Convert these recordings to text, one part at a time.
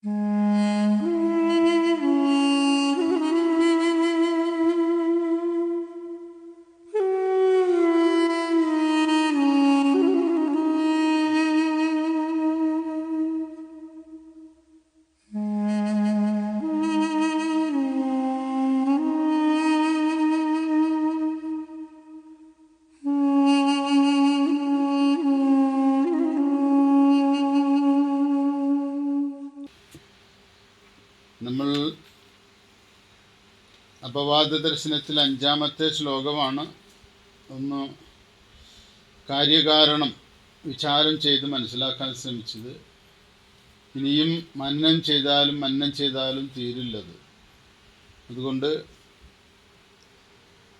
നമ്മൾ അപവാദ ദർശനത്തിൽ 5-ാമത്തെ ശ്ലോകമാണ്. ഒന്ന് കാര്യകാരണം വിചാരം ചെയ്ത് മനസ്സിലാക്കാൻ ശ്രമിച്ചത്. ഇനിയും മനനം ചെയ്താലും തീരില്ലത്. അതുകൊണ്ട്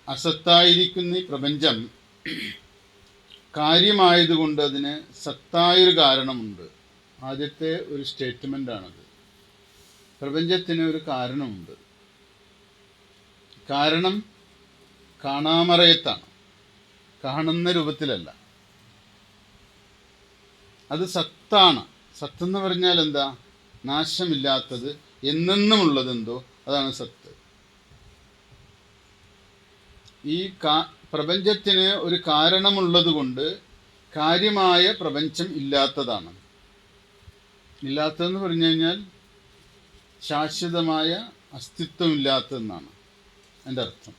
അസത്തായിരിക്കുന്ന ഈ പ്രപഞ്ചം കാര്യമായതുകൊണ്ട് അതിന് സത്തായൊരു കാരണമുണ്ട്. ആദ്യത്തെ ഒരു സ്റ്റേറ്റ്മെൻ്റാണത്. പ്രപഞ്ചത്തിന് ഒരു കാരണമുണ്ട്. കാരണം കാണാമറയത്താണ്, കാണുന്ന രൂപത്തിലല്ല. അത് സത്താണ്. സത്തെന്ന് പറഞ്ഞാൽ എന്താ? നാശമില്ലാത്തത്, എന്നെന്നുമുള്ളതെന്തോ അതാണ് സത്ത്. ഈ പ്രപഞ്ചത്തിന് ഒരു കാരണമുള്ളത് കൊണ്ട് കാര്യമായ പ്രപഞ്ചം ഇല്ലാത്തതാണ്. ഇല്ലാത്തതെന്ന് പറഞ്ഞു കഴിഞ്ഞാൽ ശാശ്വതമായ അസ്തിത്വമില്ലാത്തതെന്നാണ് എൻ്റെ അർത്ഥം.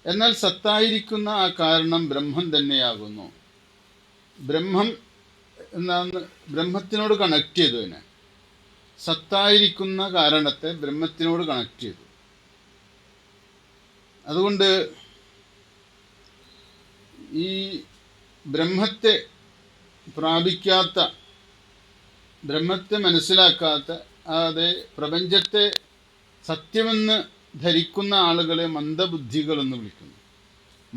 എന്നാൽ സത്തായിരിക്കുന്ന ആ കാരണം ബ്രഹ്മം തന്നെയാകുന്നു. ബ്രഹ്മം എന്നാണ് ബ്രഹ്മത്തിനോട് കണക്ട് ചെയ്തു. അതിനെ സത്തായിരിക്കുന്ന കാരണത്തെ ബ്രഹ്മത്തിനോട് കണക്ട് ചെയ്തു. അതുകൊണ്ട് ഈ ബ്രഹ്മത്തെ പ്രാപിക്കാത്ത, ബ്രഹ്മത്തെ മനസ്സിലാക്കാത്ത, അതെ പ്രപഞ്ചത്തെ സത്യമെന്ന് ധരിക്കുന്ന ആളുകളെ മന്ദബുദ്ധികൾ എന്ന് വിളിക്കുന്നു.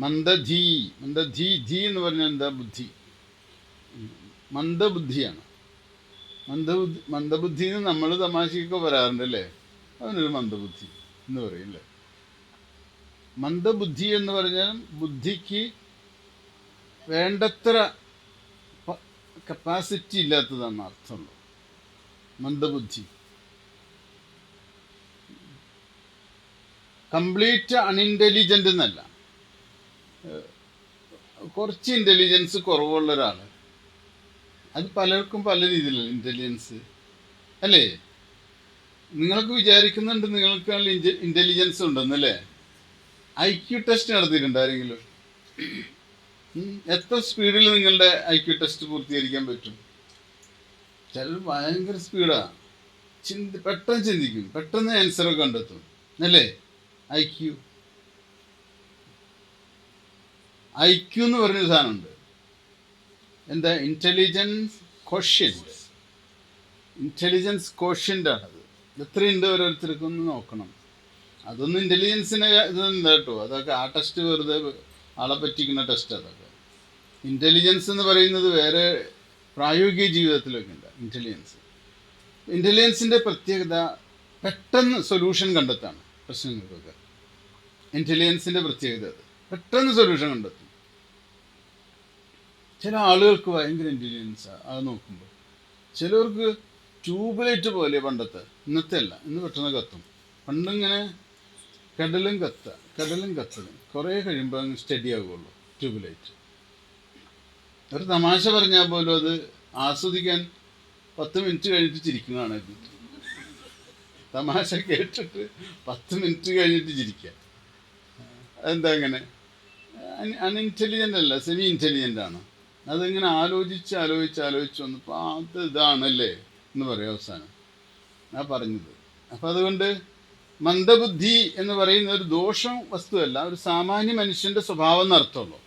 മന്ദധീ എന്ന് പറഞ്ഞാൽ എന്താ? ബുദ്ധി. മന്ദബുദ്ധിയാണ്. മന്ദബുദ്ധി എന്ന് നമ്മൾ തമാശയൊക്കെ പറയാറുണ്ട് അല്ലേ? അവനൊരു മന്ദബുദ്ധി എന്ന് പറയില്ലേ? മന്ദബുദ്ധി എന്ന് പറഞ്ഞാൽ ബുദ്ധിക്ക് വേണ്ടത്ര കപ്പാസിറ്റി ഇല്ലാത്തതാണ് അർത്ഥമുള്ളൂ. മന്ദബുദ്ധി കംപ്ലീറ്റ് അൺഇൻ്റലിജൻ്റ് എന്നല്ല, കുറച്ച് ഇൻ്റലിജൻസ് കുറവുള്ള ഒരാൾ. അത് പലർക്കും പല രീതിയിലുള്ള ഇൻ്റലിജൻസ് അല്ലേ? നിങ്ങൾക്ക് വിചാരിക്കുന്നുണ്ട് നിങ്ങൾക്ക് നല്ല ഇൻ്റലിജൻസ് ഉണ്ടെന്നല്ലേ? IQ ടെസ്റ്റ് നടത്തിയിട്ടുണ്ട് ആരെങ്കിലും? എത്ര സ്പീഡിൽ നിങ്ങളുടെ IQ ടെസ്റ്റ് പൂർത്തീകരിക്കാൻ പറ്റും? ചിലർ ഭയങ്കര സ്പീഡാണ്, പെട്ടെന്ന് ചിന്തിക്കും, പെട്ടെന്ന് ആൻസറൊക്കെ കണ്ടെത്തും അല്ലേ? IQ എന്ന് പറഞ്ഞൊരു സാധനമുണ്ട്. എന്താ? ഇൻ്റലിജൻസ് കോഷ്യൻ്റ് ആണത്. എത്രയുണ്ട് ഓരോരുത്തർക്കൊന്ന് നോക്കണം. അതൊന്നും ഇൻ്റലിജൻസിനെ ഇതൊന്നും കേട്ടോ, അതൊക്കെ ആ ടെസ്റ്റ് വെറുതെ ആളെ പറ്റിക്കുന്ന ടെസ്റ്റ്. അതൊക്കെ ഇൻ്റലിജൻസ് എന്ന് പറയുന്നത് വേറെ പ്രായോഗിക ജീവിതത്തിലൊക്കെ ഉണ്ട്. ഇൻ്റലിജൻസിൻ്റെ പ്രത്യേകത പെട്ടെന്ന് സൊല്യൂഷൻ കണ്ടെത്താണ് പ്രശ്നങ്ങൾക്കൊക്കെ. ഇൻ്റലിജൻസിൻ്റെ പ്രത്യേകത അത് പെട്ടെന്ന് സൊല്യൂഷൻ കണ്ടെത്തും. ചില ആളുകൾക്ക് ഭയങ്കര ഇൻ്റലിജൻസാണ്. അത് നോക്കുമ്പോൾ ചിലർക്ക് ട്യൂബ് പോലെ, പണ്ടത്തെ, ഇന്നത്തെ അല്ല, ഇന്ന് പെട്ടെന്ന് കത്തും. പണ്ടിങ്ങനെ കടലും കത്തലും കുറേ കഴിയുമ്പോൾ അങ്ങ് സ്റ്റഡി ആകുള്ളൂ ട്യൂബ് ലൈറ്റ്. ഒരു തമാശ പറഞ്ഞാൽ പോലും അത് ആസ്വദിക്കാൻ 10 മിനിറ്റ് കഴിഞ്ഞിട്ട് ചിരിക്കുന്നതാണ്. തമാശ കേട്ടിട്ട് 10 മിനിറ്റ് കഴിഞ്ഞിട്ട് ചിരിക്കുക. അതെന്താ അങ്ങനെ? അൺഇൻ്റലിജൻ്റ് അല്ല, സെമി ഇൻ്റലിജൻ്റ് ആണ്. അതിങ്ങനെ ആലോചിച്ച് വന്നപ്പോൾ അത് ഇതാണല്ലേ എന്ന് പറയും അവസാനം ആ പറഞ്ഞത്. അപ്പം അതുകൊണ്ട് മന്ദബുദ്ധി എന്ന് പറയുന്ന ഒരു ദോഷം വസ്തുവല്ല, ഒരു സാമാന്യ മനുഷ്യൻ്റെ സ്വഭാവം എന്നർത്ഥമുള്ളൂ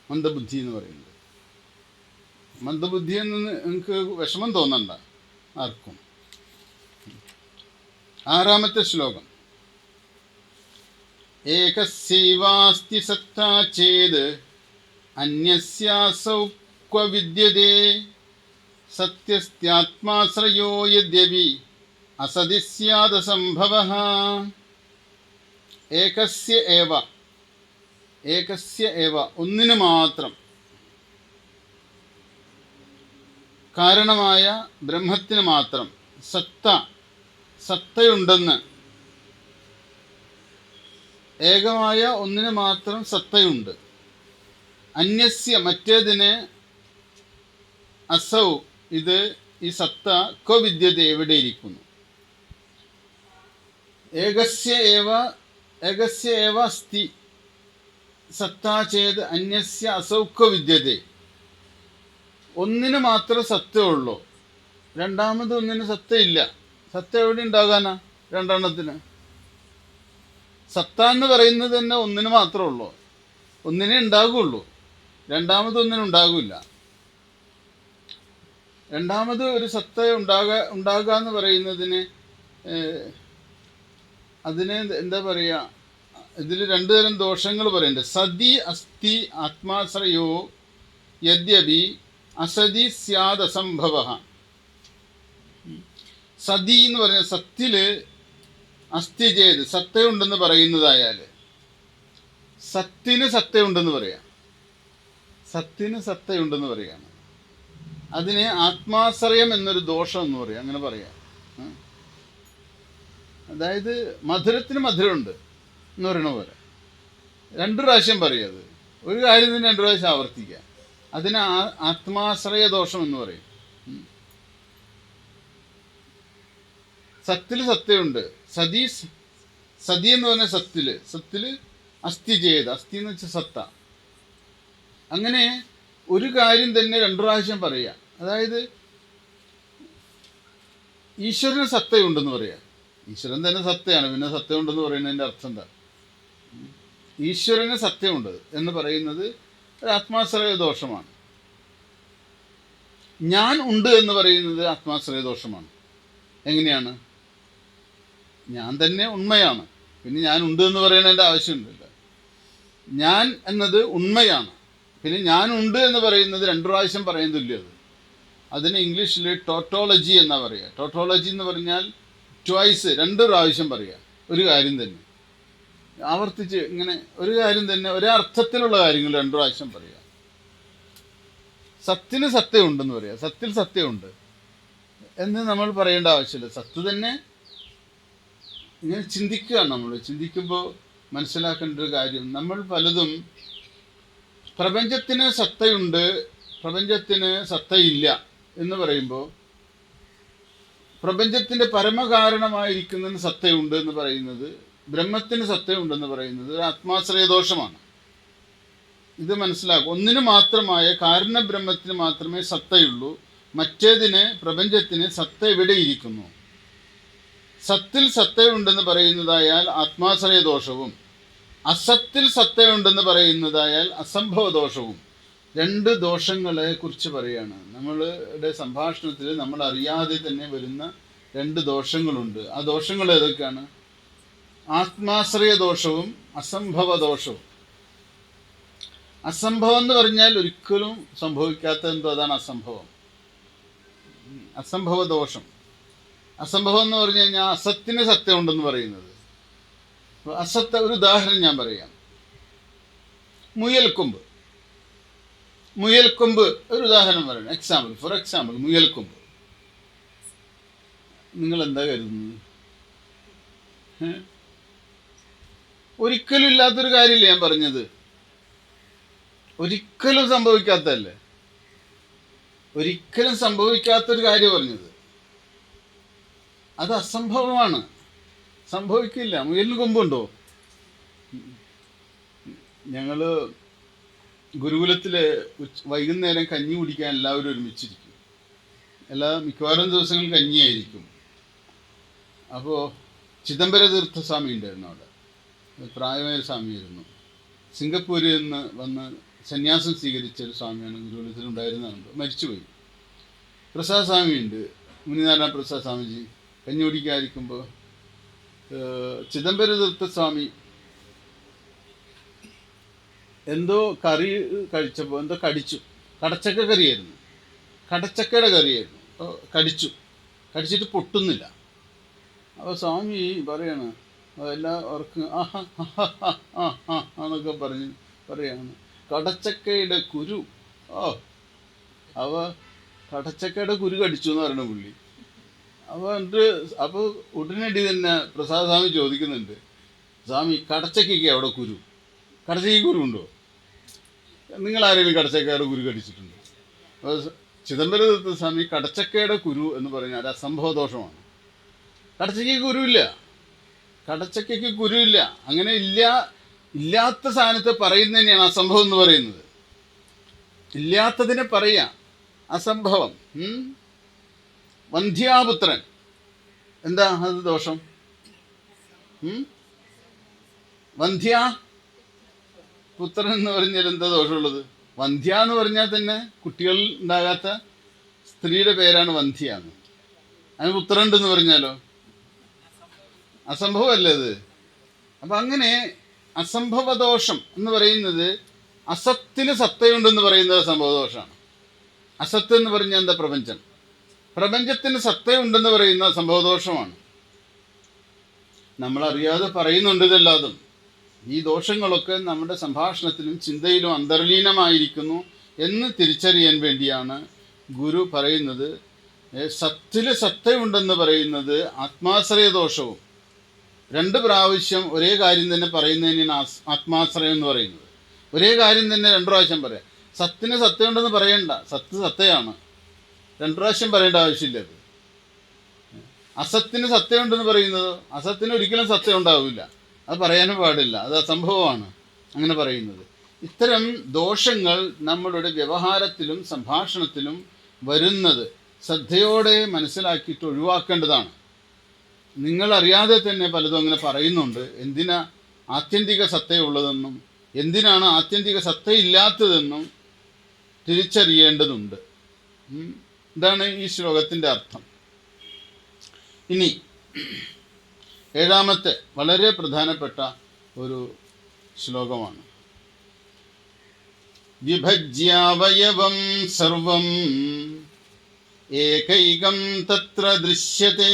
മന്ദബുദ്ധി എന്ന് പറയുന്നത്. മന്ദബുദ്ധി എന്ന് നിങ്ങൾക്ക് വിഷമം തോന്നണ്ട ആർക്കും. 6-ാമത്തെ ശ്ലോകം. ഏകസ്യൈവാസ്തി സത്താ ചേത് അന്യസ്യാസൗ ക്വ വിദ്യതേ സത്യസ്ത്യാത്മാശ്രയോ യദ്യപി അസതി സ്യാദസംഭവഃ. ഏകസ്യ ഏവ ഒന്നിനു മാത്രം, കാരണമായ ബ്രഹ്മത്തിന് മാത്രം, സത്ത സത്തയുണ്ടെന്ന്, ഏകമായ ഒന്നിന് മാത്രം സത്തയുണ്ട്. അന്യസ്യ മറ്റേതിന് അസൗ ഇത് ഈ സത്ത വിദ്യത എവിടെ ഇരിക്കുന്നു. ഏകസ്യ ഏവ അസ്തി സത്താ ചേത് അന്യസ്യ അസൗ വിദ്യത. ഒന്നിന് മാത്രം സത്തയുള്ളൂ, രണ്ടാമത് ഒന്നിന് സത്തയില്ല. സത്ത എവിടെ ഉണ്ടാകാനാ രണ്ടെണ്ണത്തിന്? സത്ത എന്ന് പറയുന്നത് തന്നെ ഒന്നിന് മാത്രമേ ഉള്ളൂ, ഒന്നിനെ ഉണ്ടാകുള്ളൂ, രണ്ടാമത് ഒന്നിനുണ്ടാകില്ല. രണ്ടാമത് ഒരു സത്ത ഉണ്ടാകുക എന്ന് പറയുന്നതിന് അതിന് എന്താ പറയുക, ഇതിൽ രണ്ടു തരം ദോഷങ്ങൾ പറയുന്നുണ്ട്. സതി അസ്ഥി ആത്മാശ്രയോ യദ്യപി അസതി സ്യാദ് അസംഭവ. സതി എന്ന് പറഞ്ഞ സത്തില് അസ്ഥി ചെയ്ത് സത്തയുണ്ടെന്ന് പറയുന്നതായാൽ സത്തിന് സത്തയുണ്ടെന്ന് പറയാം, സത്തിന് സത്തയുണ്ടെന്ന് പറയാണ്. അതിന് ആത്മാശ്രയം എന്നൊരു ദോഷം എന്ന് പറയാം, അങ്ങനെ പറയാം. അതായത് മധുരത്തിന് മധുരമുണ്ട് എന്ന് പറയണ പോലെ രണ്ടു പ്രാവശ്യം പറയുക. അത് ഒരു കാര്യം തന്നെ രണ്ടു പ്രാവശ്യം ആവർത്തിക്കുക, അതിന് ആത്മാശ്രയ ദോഷം എന്ന് പറയും. സത്തിൽ സത്തയുണ്ട്. സതി എന്ന് പറഞ്ഞ സത്തില് അസ്ഥി ചെയ്ത്, അസ്ഥി എന്ന് വെച്ചാൽ സത്ത. അങ്ങനെ ഒരു കാര്യം തന്നെ രണ്ടു പ്രാവശ്യം പറയുക. അതായത് ഈശ്വരന് സത്തയുണ്ടെന്ന് പറയാം. ഈശ്വരൻ തന്നെ സത്തയാണ്, പിന്നെ സത്യമുണ്ടെന്ന് പറയുന്നതിൻ്റെ അർത്ഥം എന്താ? ഈശ്വരന് സത്യമുണ്ട് എന്ന് പറയുന്നത് ഒരു ആത്മാശ്രയ ദോഷമാണ്. ഞാൻ ഉണ്ട് എന്ന് പറയുന്നത് ആത്മാശ്രയ ദോഷമാണ്. എങ്ങനെയാണ്? ഞാൻ തന്നെ ഉണ്മയാണ്, പിന്നെ ഞാൻ ഉണ്ട് എന്ന് പറയുന്നതിൻ്റെ ആവശ്യമുണ്ടല്ല. ഞാൻ എന്നത് ഉണ്മയാണ്, പിന്നെ ഞാൻ ഉണ്ട് എന്ന് പറയുന്നത് രണ്ടു പ്രാവശ്യം പറയുന്നില്ല. അതിന് ഇംഗ്ലീഷിൽ ടോട്ടോളജി എന്നാ പറയുക. ടോട്ടോളജി എന്ന് പറഞ്ഞാൽ ട്വൈസ്, രണ്ട് പ്രാവശ്യം പറയുക ഒരു കാര്യം തന്നെ, ആവർത്തിച്ച് ഇങ്ങനെ ഒരു കാര്യം തന്നെ ഒരേ അർത്ഥത്തിലുള്ള കാര്യങ്ങൾ രണ്ടു പ്രാവശ്യം പറയുക. സത്തിന് സത്യമുണ്ടെന്ന് പറയുക, സത്തിൽ സത്യമുണ്ട് എന്ന് നമ്മൾ പറയേണ്ട ആവശ്യമില്ല. സത്ത് തന്നെ ഇങ്ങനെ ചിന്തിക്കുകയാണ്. നമ്മൾ ചിന്തിക്കുമ്പോൾ മനസ്സിലാക്കേണ്ട ഒരു കാര്യം, നമ്മൾ പലതും പ്രപഞ്ചത്തിന് സത്തയുണ്ട്, പ്രപഞ്ചത്തിന് സത്തയില്ല എന്ന് പറയുമ്പോൾ, പ്രപഞ്ചത്തിൻ്റെ പരമകാരണമായിരിക്കുന്നതിന് സത്തയുണ്ട് എന്ന് പറയുന്നത്, ബ്രഹ്മത്തിന് സത്തയുണ്ടെന്ന് പറയുന്നത് ഒരു ആത്മാശ്രയദോഷമാണ്. ഇത് മനസ്സിലാക്കും. ഒന്നിന് മാത്രമായ കാരണബ്രഹ്മത്തിന് മാത്രമേ സത്തയുള്ളൂ, മറ്റേതിന് പ്രപഞ്ചത്തിന് സത്ത എവിടെയിരിക്കുന്നു. സത്തിൽ സത്തയുണ്ടെന്ന് പറയുന്നതായാൽ ആത്മാശ്രയദോഷവും അസത്തിൽ സത്തയുണ്ടെന്ന് പറയുന്നതായാൽ അസംഭവ ദോഷവും, രണ്ട് ദോഷങ്ങളെ കുറിച്ച് പറയാണ്. നമ്മളുടെ സംഭാഷണത്തിൽ നമ്മൾ അറിയാതെ തന്നെ വരുന്ന രണ്ട് ദോഷങ്ങളുണ്ട്. ആ ദോഷങ്ങൾ ഏതൊക്കെയാണ്? ആത്മാശ്രയ ദോഷവും അസംഭവ ദോഷവും. അസംഭവം എന്ന് പറഞ്ഞാൽ ഒരിക്കലും സംഭവിക്കാത്ത എന്തോ, അതാണ് അസംഭവം. അസംഭവ ദോഷം. അസംഭവം എന്ന് പറഞ്ഞു കഴിഞ്ഞാൽ അസത്തിന് സത്യമുണ്ടെന്ന് പറയുന്നത്. അസത്ത ഒരു ഉദാഹരണം ഞാൻ പറയാം. മുയൽക്കൊമ്പ് ഒരു ഉദാഹരണം പറയണം. ഫോർ എക്സാമ്പിൾ മുയൽക്കൊമ്പ്. നിങ്ങൾ എന്താ കരുതുന്നത്? ഒരിക്കലും ഇല്ലാത്തൊരു കാര്യമില്ല ഞാൻ പറഞ്ഞത്, ഒരിക്കലും സംഭവിക്കാത്തതല്ലേ, ഒരിക്കലും സംഭവിക്കാത്തൊരു കാര്യം പറഞ്ഞത്. അത് അസംഭവമാണ്, സംഭവിക്കില്ല. മുയലിന് കൊമ്പുണ്ടോ? ഞങ്ങള് ഗുരുകുലത്തിൽ വൈകുന്നേരം കഞ്ഞി കുടിക്കാൻ എല്ലാവരും ഒരുമിച്ചിരിക്കും. മിക്കവാറും ദിവസങ്ങളിൽ കഞ്ഞിയായിരിക്കും. അപ്പോൾ ചിദംബര തീർത്ഥസ്വാമി ഉണ്ടായിരുന്നു അവിടെ, പ്രായമായ സ്വാമിയായിരുന്നു. സിംഗപ്പൂരിൽ നിന്ന് വന്ന് സന്യാസം സ്വീകരിച്ച ഒരു സ്വാമിയാണ് ഗുരുകുലത്തിൽ ഉണ്ടായിരുന്നുണ്ട്, മരിച്ചുപോയി. പ്രസാദ് സ്വാമിയുണ്ട്, മുനിനാരായണ പ്രസാദ് സ്വാമിജി. കഞ്ഞി കുടിക്കാതിരിക്കുമ്പോൾ ചിദംബര തീർത്ഥസ്വാമി എന്തോ കറി കഴിച്ചപ്പോൾ എന്തോ കടിച്ചു. കടച്ചക്ക കറിയായിരുന്നു, കടച്ചക്കയുടെ കറിയായിരുന്നു. അപ്പോൾ കടിച്ചിട്ട് പൊട്ടുന്നില്ല. അപ്പോൾ സ്വാമി പറയാണ്, എല്ലാവർക്കും എന്നൊക്കെ പറയാണ്, കടച്ചക്കയുടെ കുരു, കടച്ചക്കയുടെ കുരു കടിച്ചു എന്ന് പറയണ പുള്ളി. അപ്പോൾ ഉടനടി തന്നെ പ്രസാദ് സ്വാമി ചോദിക്കുന്നുണ്ട്, സ്വാമി കടച്ചക്കയ്ക്ക് അവിടെ കുരു, കടച്ചയ്ക്ക് കുരു ഉണ്ടോ? നിങ്ങൾ ആരെങ്കിലും കടച്ചക്കയുടെ കുരു കടിച്ചിട്ടുണ്ടോ? അപ്പോൾ ചിദംബരദത്ത സ്വാമി കടച്ചക്കയുടെ കുരു എന്ന് പറഞ്ഞാൽ അസംഭവ ദോഷമാണ്. കടച്ചക്കയ്ക്ക് കുരുവില്ല, കടച്ചക്കയ്ക്ക് കുരുവില്ല. അങ്ങനെ ഇല്ലാത്ത സാധനത്തെ പറയുന്നതന്നെയാണ് അസംഭവം എന്ന് പറയുന്നത്. ഇല്ലാത്തതിനെ പറയുക അസംഭവം. വന്ധ്യാപുത്രൻ, എന്താ അത് ദോഷം? വന്ധ്യാപുത്രൻ എന്ന് പറഞ്ഞാൽ എന്താ ദോഷമുള്ളത്? വന്ധ്യ എന്ന് പറഞ്ഞാൽ തന്നെ കുട്ടികൾ ഉണ്ടാകാത്ത സ്ത്രീയുടെ പേരാണ് വന്ധ്യ എന്ന്. അതിന് പുത്രണ്ടെന്ന് പറഞ്ഞാലോ അസംഭവമല്ലേ അത്? അപ്പം അങ്ങനെ അസംഭവദോഷം എന്ന് പറയുന്നത് അസത്തിന് സത്തയുണ്ടെന്ന് പറയുന്നത് സംഭവദോഷമാണ്. അസത്ത് എന്ന് പറഞ്ഞാൽ എന്താ? പ്രപഞ്ചം. പ്രപഞ്ചത്തിന് സത്തയുണ്ടെന്ന് പറയുന്ന സംഭവദോഷമാണ്. നമ്മളറിയാതെ പറയുന്നുണ്ട് ഇതെല്ലാതും. ഈ ദോഷങ്ങളൊക്കെ നമ്മുടെ സംഭാഷണത്തിലും ചിന്തയിലും അന്തർലീനമായിരിക്കുന്നു എന്ന് തിരിച്ചറിയാൻ വേണ്ടിയാണ് ഗുരു പറയുന്നത്. സത്തില് സത്തയുണ്ടെന്ന് പറയുന്നത് ആത്മാശ്രയ ദോഷവും. 2 പ്രാവശ്യം ഒരേ കാര്യം തന്നെ പറയുന്നതിനാണ് ആത്മാശ്രയം എന്ന് പറയുന്നത്. ഒരേ കാര്യം തന്നെ 2 പ്രാവശ്യം പറയാം. സത്തിന് സത്യമുണ്ടെന്ന് പറയണ്ട, സത്ത് സത്തയാണ്. 2 പ്രാവശ്യം പറയേണ്ട ആവശ്യമില്ല. അത് അസത്തിന് സത്യമുണ്ടെന്ന് പറയുന്നത്, അസത്തിന് ഒരിക്കലും സത്യം ഉണ്ടാവില്ല, അത് പറയാനും പാടില്ല, അത് അസംഭവമാണ് അങ്ങനെ പറയുന്നത്. ഇത്തരം ദോഷങ്ങൾ നമ്മളുടെ വ്യവഹാരത്തിലും സംഭാഷണത്തിലും വരുന്നത് ശ്രദ്ധയോടെ മനസ്സിലാക്കിയിട്ട് ഒഴിവാക്കേണ്ടതാണ്. നിങ്ങൾ അറിയാതെ തന്നെ പലതും അങ്ങനെ പറയുന്നുണ്ട്. എന്തിനാ ആത്യന്തിക സത്തയുള്ളതെന്നും എന്തിനാണ് ആത്യന്തിക സത്തയില്ലാത്തതെന്നും തിരിച്ചറിയേണ്ടതുണ്ട്. ഇതാണ് ഈ ശ്ലോകത്തിൻ്റെ അർത്ഥം. ഇനി 7ാമത്തെ വളരെ പ്രധാനപ്പെട്ട ഒരു ശ്ലോകമാണ്. വിഭജ്യാവയവം സർവം ഏകൈകം തത്ര ദൃശ്യത്തെ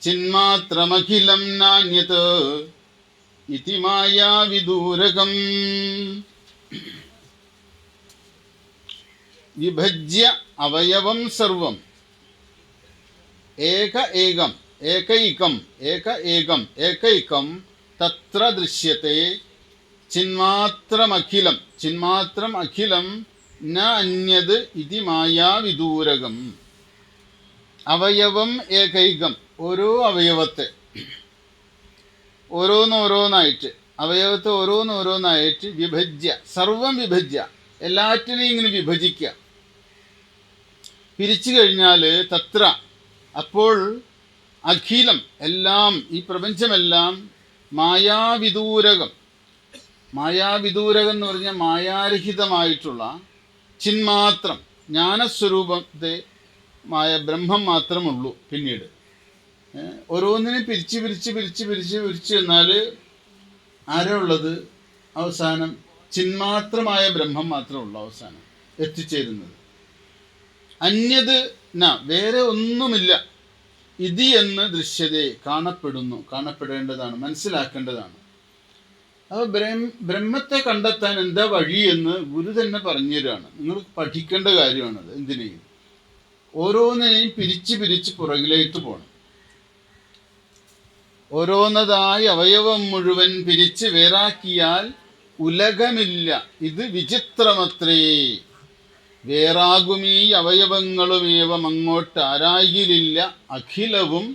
ചിന്മാത്രമഖിലം നാന്യത് ഇതി മായാവിദൂരകം. വിഭജ്യ അവയവം സർവം ഏകൈകം തത്ര ദൃശ്യത്തെ ചിന്മാത്രം അഖിലം ന അന്യത് ഇതി മായാവിദൂരകം. അവയവം ഏകൈകം, ഓരോ അവയവത്തെ ഓരോന്നോരോന്നായിട്ട് വിഭജ്യ, സർവം വിഭജ്യ, എല്ലാറ്റിനെയും ഇങ്ങനെ വിഭജിക്കുക, പിരിച്ചു കഴിഞ്ഞാൽ തത്ര, അപ്പോൾ അഖിലം, എല്ലാം, ഈ പ്രപഞ്ചമെല്ലാം മായാവിദൂരകം എന്ന് പറഞ്ഞാൽ മായാരഹിതമായിട്ടുള്ള ചിന്മാത്രം, ജ്ഞാനസ്വരൂപത്തെ ബ്രഹ്മം മാത്രമുള്ളൂ. പിന്നീട് ഓരോന്നിനും പിരിച്ച് എന്നാൽ ആരാ ഉള്ളത്? അവസാനം ചിന്മാത്രമായ ബ്രഹ്മം മാത്രമുള്ളൂ അവസാനം എത്തിച്ചേരുന്നത്. അന്യത് വേറെ ഒന്നുമില്ല. ഇതി എന്ന് ദൃശ്യതയെ കാണപ്പെടേണ്ടതാണ്, മനസ്സിലാക്കേണ്ടതാണ്. അപ്പോൾ ബ്രഹ്മത്തെ കണ്ടെത്താൻ എന്താ വഴി എന്ന് ഗുരു തന്നെ പറഞ്ഞു തരാണ്. നിങ്ങൾ പഠിക്കേണ്ട കാര്യമാണത്. എന്തിനേയും ഓരോന്നിനെയും പിരിച്ച് പുറകിലേക്ക് പോകണം. ഓരോന്നതായി അവയവം മുഴുവൻ പിരിച്ച് വേറാക്കിയാൽ ഉലകമില്ല, ഇത് വിചിത്രമത്രേ. വേറാകുമീ അവയവങ്ങളുമേവം അങ്ങോട്ട് ആരായിലില്ല, അഖിലവും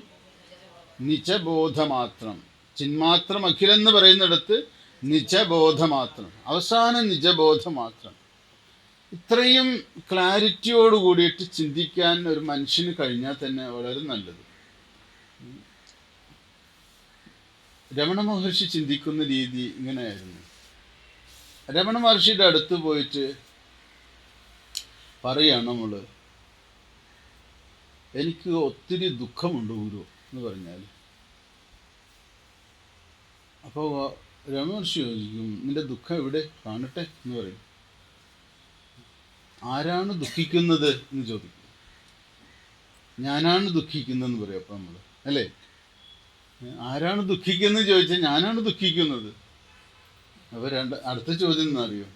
നിജബോധമാത്രം. ചിന്മാത്രം അഖിലെന്ന് പറയുന്നിടത്ത് നിജബോധമാത്രം, അവസാനം നിജബോധമാത്രം. ഇത്രയും ക്ലാരിറ്റിയോട് കൂടിയിട്ട് ചിന്തിക്കാൻ ഒരു മനുഷ്യന് കഴിഞ്ഞാൽ തന്നെ വളരെ നല്ലത്. രമണ മഹർഷി ചിന്തിക്കുന്ന രീതി ഇങ്ങനെയായിരുന്നു. രമണ മഹർഷിയുടെ അടുത്ത് പോയിട്ട് പറയാണ് നമ്മൾ, എനിക്ക് ഒത്തിരി ദുഃഖമുണ്ട് ഗുരു എന്ന് പറഞ്ഞാൽ. അപ്പോൾ രമണ മഹർഷി ചോദിക്കും, നിന്റെ ദുഃഖം എവിടെ, കാണട്ടെ എന്ന് പറയും. ആരാണ് ദുഃഖിക്കുന്നത് എന്ന് ചോദിക്കും. ഞാനാണ് ദുഃഖിക്കുന്നതെന്ന് പറയും. അപ്പം നമ്മൾ അല്ലേ, ആരാണ് ദുഃഖിക്കുന്നത് ചോദിച്ചാൽ ഞാനാണ് ദുഃഖിക്കുന്നത്. അപ്പോൾ അടുത്ത ചോദ്യം എന്ന് അറിയോ,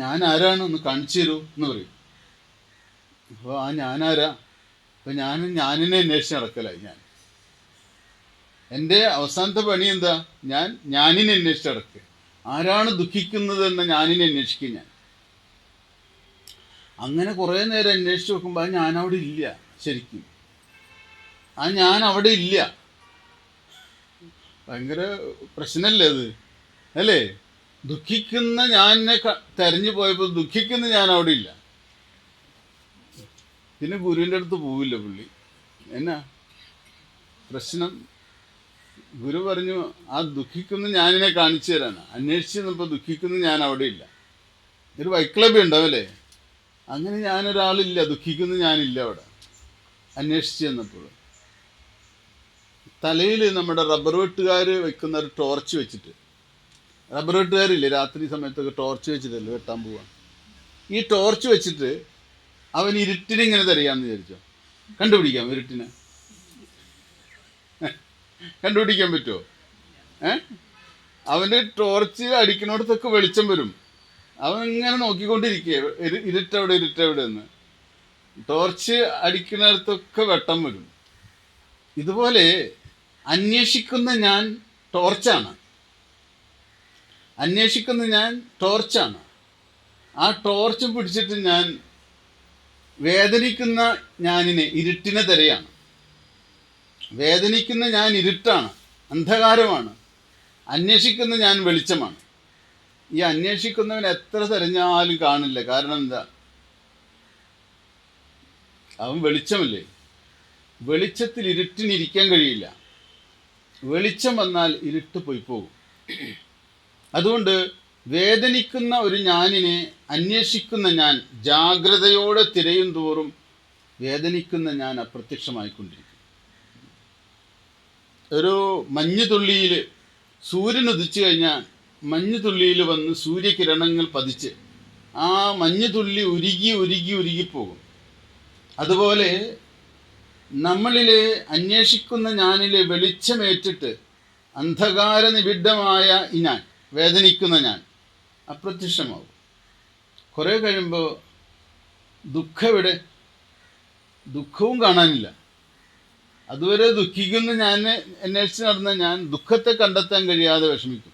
ഞാൻ ആരാണ് ഒന്ന് കാണിച്ചു തരൂ എന്ന് പറയും. അപ്പോൾ ഞാനാരാ? ഇപ്പം ഞാനിനെ അന്വേഷിച്ച് നടക്കലായി. എൻ്റെ അവസാനത്തെ പണി എന്താ? ഞാനിനെ അന്വേഷിച്ച് നടക്കുക. ആരാണ് ദുഃഖിക്കുന്നതെന്ന് ഞാനിനെ അന്വേഷിക്കുക. അങ്ങനെ കുറേ നേരം അന്വേഷിച്ച് നോക്കുമ്പോൾ ഞാനവിടെ ഇല്ല. ശരിക്കും ഞാൻ അവിടെ ഇല്ല. ഭയങ്കര പ്രശ്നമല്ലേ അത്? അല്ലേ? ദുഃഖിക്കുന്ന ഞാനെ തെരഞ്ഞു പോയപ്പോൾ ദുഃഖിക്കുന്ന ഞാൻ അവിടെ ഇല്ല. പിന്നെ ഗുരുവിൻ്റെ അടുത്ത് പോവില്ല പുള്ളി. എന്നാ പ്രശ്നം? ഗുരു പറഞ്ഞു ആ ദുഃഖിക്കുന്ന ഞാനിനെ കാണിച്ചു തരാനാണ്. അന്വേഷിച്ച് നിന്നപ്പോൾ ദുഃഖിക്കുന്ന ഞാൻ അവിടെ ഇല്ല. ഒരു വൈക്ലഭ്യം ഉണ്ടാവല്ലേ? അങ്ങനെ ഞാനൊരാളില്ല, ദുഃഖിക്കുന്ന ഞാനില്ല അവിടെ. അന്വേഷിച്ച് ചെന്നപ്പോൾ തലയിൽ നമ്മുടെ റബ്ബർ വെട്ടുകാർ വെക്കുന്ന ഒരു ടോർച്ച് വെച്ചിട്ട്, റബ്ബർ വെട്ടുകാരില്ലേ രാത്രി സമയത്തൊക്കെ ടോർച്ച് വെച്ചിട്ടല്ലേ വെട്ടാൻ പോവാൻ. ഈ ടോർച്ച് വെച്ചിട്ട് അവൻ ഇരുട്ടിനിങ്ങനെ തരികയാണെന്ന് വിചാരിച്ചോ. കണ്ടുപിടിക്കാം ഇരുട്ടിനെ? കണ്ടുപിടിക്കാൻ പറ്റുമോ? അവൻ്റെ ടോർച്ച് അടിക്കുന്നിടത്തൊക്കെ വെളിച്ചം വരും. അവൻ ഇങ്ങനെ നോക്കിക്കൊണ്ടിരിക്കുക, ഇരുട്ടെവിടെ എന്ന്. ടോർച്ച് അടിക്കുന്നിടത്തൊക്കെ വെട്ടം വരും. ഇതുപോലെ അന്വേഷിക്കുന്ന ഞാൻ ടോർച്ചാണ്. അന്വേഷിക്കുന്ന ഞാൻ ടോർച്ചാണ്. ആ ടോർച്ച് പിടിച്ചിട്ട് ഞാൻ വേദനിക്കുന്ന ഞാനിനെ, ഇരുട്ടിനെ തിരയാണ്. വേദനിക്കുന്ന ഞാൻ ഇരുട്ടാണ്, അന്ധകാരമാണ്. അന്വേഷിക്കുന്ന ഞാൻ വെളിച്ചമാണ്. ഈ അന്വേഷിക്കുന്നവൻ എത്ര തിരഞ്ഞാലും കാണില്ല. കാരണം എന്താ? അവൻ വെളിച്ചമല്ലേ. വെളിച്ചത്തിൽ ഇരുട്ടിനിരിക്കാൻ കഴിയില്ല. വെളിച്ചം വന്നാൽ ഇരുട്ട് പോയി പോകും. അതുകൊണ്ട് വേദനിക്കുന്ന ഒരു ഞാനിനെ അന്വേഷിക്കുന്ന ഞാൻ ജാഗ്രതയോടെ തിരയും തോറും വേദനിക്കുന്ന ഞാൻ അപ്രത്യക്ഷമായിക്കൊണ്ടിരിക്കും. ഒരു മഞ്ഞുതുള്ളിയിൽ സൂര്യൻ ഉദിച്ചു കഴിഞ്ഞാൽ മഞ്ഞുതുള്ളിയിൽ വന്ന് സൂര്യകിരണങ്ങൾ പതിച്ച് ആ മഞ്ഞുതുള്ളി ഉരുകിപ്പോകും. അതുപോലെ നമ്മളിലെ അന്വേഷിക്കുന്ന ഞാനിലെ വെളിച്ചമേറ്റിട്ട് അന്ധകാര നിബിഡമായ ഈ ഞാൻ, വേദനിക്കുന്ന ഞാൻ അപ്രത്യക്ഷമാവും. കുറേ കഴിയുമ്പോൾ ദുഃഖമെവിടെ? ദുഃഖവും കാണാനില്ല. അതുവരെ ദുഃഖിക്കുന്ന ഞാൻ അന്വേഷിച്ച് നടന്ന ഞാൻ ദുഃഖത്തെ കണ്ടെത്താൻ കഴിയാതെ വിഷമിക്കും.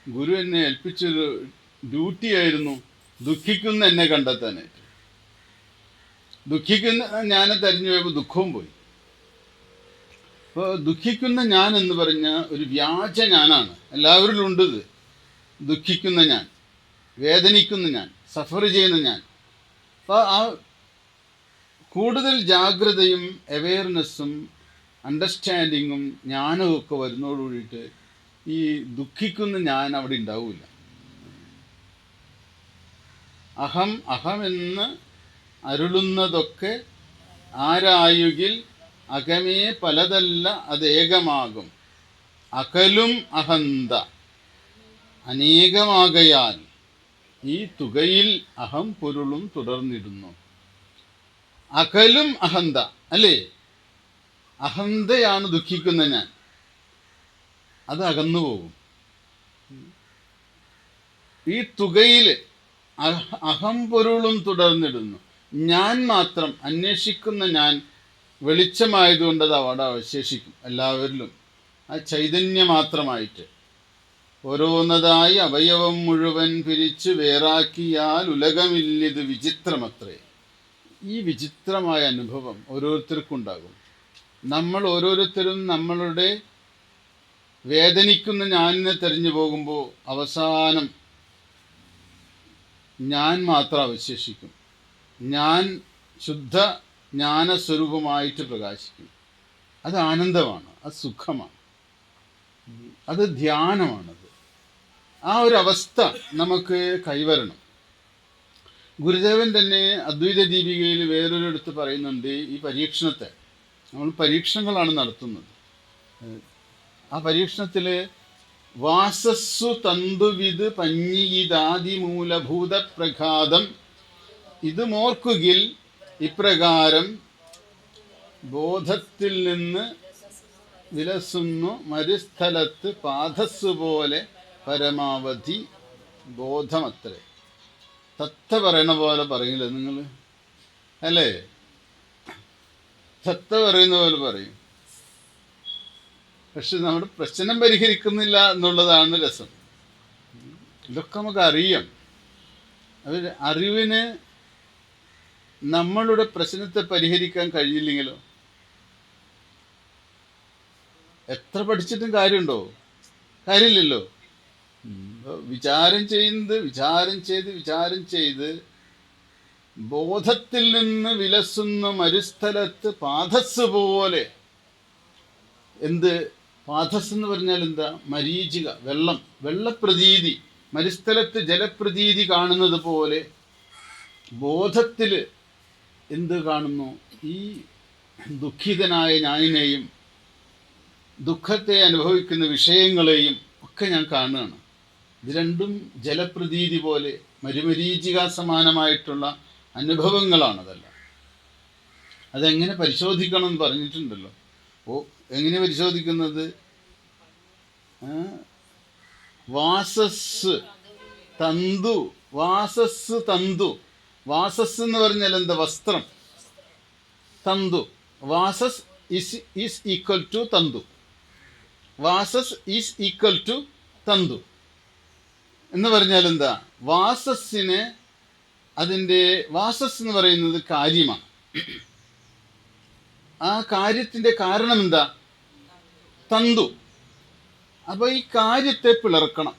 ഗുരു എന്നെ ഏൽപ്പിച്ചൊരു ഡ്യൂട്ടിയായിരുന്നു ദുഃഖിക്കുന്ന എന്നെ കണ്ടെത്താനായിട്ട്. ദുഃഖിക്കുന്ന ഞാനെ തെരഞ്ഞു പോയപ്പോൾ ദുഃഖവും പോയി. അപ്പോൾ ദുഃഖിക്കുന്ന ഞാൻ എന്ന് പറഞ്ഞ ഒരു വ്യാജ ഞാനാണ്. എല്ലാവരിലും ഉണ്ട് ഇത്. ദുഃഖിക്കുന്ന ഞാൻ, വേദനിക്കുന്ന ഞാൻ, സഫർ ചെയ്യുന്ന ഞാൻ. അപ്പോൾ ആ കൂടുതൽ ജാഗ്രതയും അവെയർനെസ്സും അണ്ടർസ്റ്റാൻഡിങ്ങും ജ്ഞാനവും ഒക്കെ വരുന്നതോടുകൂടിയിട്ട് ഈ ദുഃഖിക്കുന്ന ഞാൻ അവിടെ ഉണ്ടാവില്ല. അഹമെന്ന് അരുളുന്നതൊക്കെ ആരായുകിൽ അകമേ പലതല്ല അതേകമാകും. അകലും അഹന്ത അനേകമാകയാൽ ഈ തുകയിൽ അഹം പൊരുളും തുടർന്നിടുന്നു. അകലും അഹന്ത അല്ലേ? അഹന്തയാണ് ദുഃഖിക്കുന്ന ഞാൻ. അത് അകന്നു പോകും. ഈ തുകയിൽ അഹം പൊരുളും തുടർന്നിടുന്നു. ഞാൻ മാത്രം, അന്വേഷിക്കുന്ന ഞാൻ വെളിച്ചമായതുകൊണ്ട് അത് അവിടെ അവശേഷിക്കും എല്ലാവരിലും. ആ ചൈതന്യം മാത്രമായിട്ട് ഓരോന്നതായി അവയവം മുഴുവൻ പിരിച്ച് വേറാക്കിയാൽ ഉലകമില്ലിത് വിചിത്രമത്രേ. ഈ വിചിത്രമായ അനുഭവം ഓരോരുത്തർക്കും ഉണ്ടാകും. നമ്മൾ ഓരോരുത്തരും നമ്മളുടെ വേദനിക്കുന്ന ഞാനിനെ തെരഞ്ഞു പോകുമ്പോൾ അവസാനം ഞാൻ മാത്രം അവശേഷിക്കും. ഞാൻ ശുദ്ധ ജ്ഞാനസ്വരൂപമായിട്ട് പ്രകാശിക്കും. അത് ആനന്ദമാണ്, അത് സുഖമാണ്, അത് ധ്യാനമാണത്. ആ ഒരു അവസ്ഥ നമുക്ക് കൈവരണം. ഗുരുദേവൻ തന്നെ അദ്വൈത ദീപികയിൽ വേറൊരിടത്ത് പറയുന്നുണ്ട്, ഈ പരീക്ഷണത്തെ നമ്മൾ പരീക്ഷണങ്ങളാണ് നടത്തുന്നത്. ആ പരീക്ഷണത്തിൽ വാസസ്സു തന്തുവിത് പഞ്ഞിയിതാദിമൂലഭൂത പ്രഘാതം ഇത് മോർക്കുകിൽ ഇപ്രകാരം ബോധത്തിൽ നിന്ന് വിലസുന്നു മരുസ്ഥലത്ത് പാദസ്സു പോലെ പരമാവധി ബോധമത്രേ. തത്ത പറയണ പോലെ പറയില്ല നിങ്ങൾ, അല്ലേ? തത്ത പറയുന്ന പോലെ പറയും. പക്ഷെ നമ്മുടെ പ്രശ്നം പരിഹരിക്കുന്നില്ല എന്നുള്ളതാണ് രസം. ഇതൊക്കെ നമുക്ക് അറിയാം. അത് അറിവിന് നമ്മളുടെ പ്രശ്നത്തെ പരിഹരിക്കാൻ കഴിയില്ലെങ്കിലോ എത്ര പഠിച്ചിട്ടും കാര്യമുണ്ടോ? കാര്യമില്ലല്ലോ. വിചാരം ചെയ്ത് ബോധത്തിൽ നിന്ന് വിലസുന്ന മരുസ്ഥലത്ത് പാദസ് പോലെ. എന്ത് പാദസ് എന്ന് പറഞ്ഞാൽ എന്താ? മരീചിക, വെള്ളപ്രതീതി. മരുസ്ഥലത്ത് ജലപ്രതീതി കാണുന്നത് പോലെ ബോധത്തിൽ എന്ത് കാണുന്നു? ഈ ദുഃഖിതനായ ഞാനിനെയും ദുഃഖത്തെ അനുഭവിക്കുന്ന വിഷയങ്ങളെയും ഒക്കെ ഞാൻ കാണുകയാണ്. ഇത് രണ്ടും ജലപ്രതീതി പോലെ മരുമരീചിക സമാനമായിട്ടുള്ള അനുഭവങ്ങളാണതല്ല. അതെങ്ങനെ പരിശോധിക്കണം എന്ന് പറഞ്ഞിട്ടുണ്ടല്ലോ. എങ്ങനെ പരിശോധിക്കുന്നത്? വാസസ് തന്തു. വാസസ് എന്ന് പറഞ്ഞാൽ എന്താ? വസ്ത്രം. തന്തു. വാസസ് ഈസ് ഈക്വൽ ടു തന്തു. വാസസ് ഈസ് ഈക്വൽ ടു തന്തു എന്ന് പറഞ്ഞാൽ എന്താ? വാസസ്സിന് അതിൻ്റെ വാസസ് എന്ന് പറയുന്നത് കാര്യമാണ്. ആ കാര്യത്തിൻ്റെ കാരണം എന്താ? തന്തു. അപ്പോൾ ഈ കാര്യത്തെ പിളർക്കണം.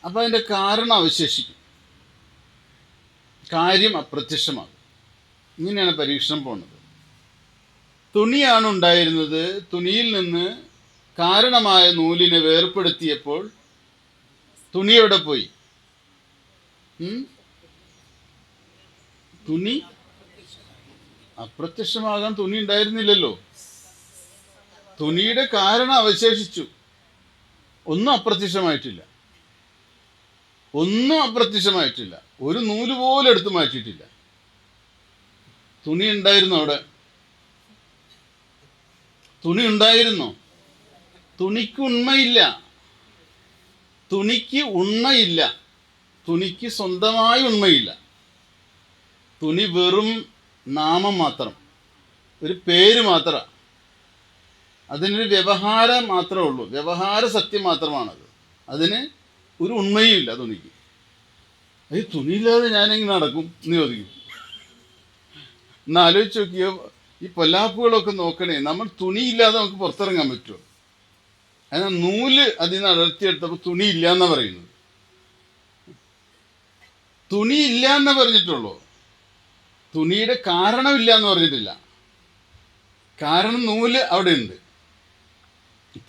അപ്പോൾ അതിൻ്റെ കാരണം അവശേഷിക്കും, കാര്യം അപ്രത്യക്ഷമാകും. ഇങ്ങനെയാണ് പരീക്ഷണം പോകുന്നത്. തുണിയാണ് ഉണ്ടായിരുന്നത്. തുണിയിൽ നിന്ന് കാരണമായ നൂലിനെ വേർപ്പെടുത്തിയപ്പോൾ തുണി എവിടെ പോയി? തുണി അപ്രത്യക്ഷമാകാൻ തുണി ഉണ്ടായിരുന്നില്ലല്ലോ. തുണിയുടെ കാരണം അവശേഷിച്ചു. ഒന്നും അപ്രത്യക്ഷമായിട്ടില്ല. ഒരു നൂല് പോലും എടുത്തു മാറ്റിയിട്ടില്ല. തുണി ഉണ്ടായിരുന്നു അവിടെ. തുണി ഉണ്ടായിരുന്നോ? തുണിക്ക് ഉണ്മയില്ല. തുണിക്ക് സ്വന്തമായി ഉണ്മയില്ല. തുണി വെറും നാമം മാത്രം, ഒരു പേര് മാത്രമാണ്. അതിനൊരു വ്യവഹാരം മാത്രമേ ഉള്ളൂ. വ്യവഹാര സത്യം മാത്രമാണത്. അതിന് ഒരു ഉണ്മയും ഇല്ല തുണിക്ക്. ഈ തുണിയില്ലാതെ ഞാനെങ്ങനെ നടക്കും എന്ന് ചോദിക്കും. ഒന്ന് ആലോചിച്ച് നോക്കിയോ? ഈ പൊല്ലാപ്പുകളൊക്കെ നോക്കണേ. നമ്മൾ തുണിയില്ലാതെ നമുക്ക് പുറത്തിറങ്ങാൻ പറ്റുമോ? എന്നാൽ നൂല് അതിൽ നിന്ന് അടർത്തിയെടുത്തപ്പോൾ തുണിയില്ല എന്നാണ് പറയുന്നത്. തുണിയില്ല എന്നേ പറഞ്ഞിട്ടുള്ളൂ. തുണിയുടെ കാരണമില്ല എന്ന് പറഞ്ഞിട്ടില്ല. കാരണം നൂല് അവിടെ ഉണ്ട്.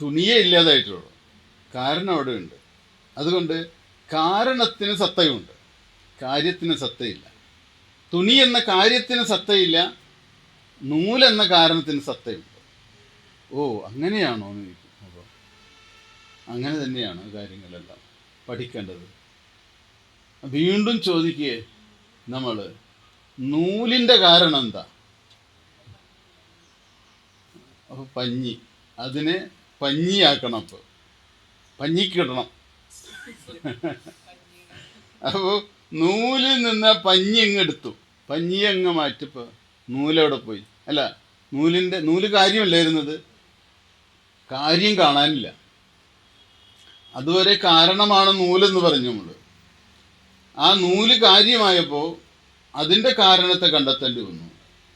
തുണിയേ ഇല്ലാതായിട്ടുള്ളൂ. കാരണം അവിടെ ഉണ്ട്. അതുകൊണ്ട് കാരണത്തിന് സത്തയുണ്ട്, കാര്യത്തിന് സത്തയില്ല. തുണി എന്ന കാര്യത്തിന് സത്തയില്ല, നൂലെന്ന കാരണത്തിന് സത്തയുണ്ട്. അങ്ങനെയാണോ എന്ന് ചോദിക്കും. അപ്പോൾ അങ്ങനെ തന്നെയാണ് കാര്യങ്ങളെല്ലാം പഠിക്കേണ്ടത്. വീണ്ടും ചോദിക്കേ, നമ്മൾ നൂലിൻ്റെ കാരണം എന്താ? അപ്പോൾ പഞ്ഞി, അതിനെ പഞ്ഞിയാക്കണം. അപ്പോൾ പഞ്ഞിക്കിടണം. അപ്പോൾ നൂലിൽ നിന്ന് പഞ്ഞി അങ്ങ് എടുത്തു. പഞ്ഞിയെ അങ്ങ് മാറ്റിപ്പോൾ നൂലെവിടെ പോയി? അല്ല, നൂല് കാര്യമല്ലായിരുന്നത്. കാര്യം കാണാനില്ല. അതുവരെ കാരണമാണ് നൂലെന്ന് പറഞ്ഞു നമ്മൾ. ആ നൂല് കാര്യമായപ്പോൾ അതിൻ്റെ കാരണത്തെ കണ്ടെത്തേണ്ടി വന്നു.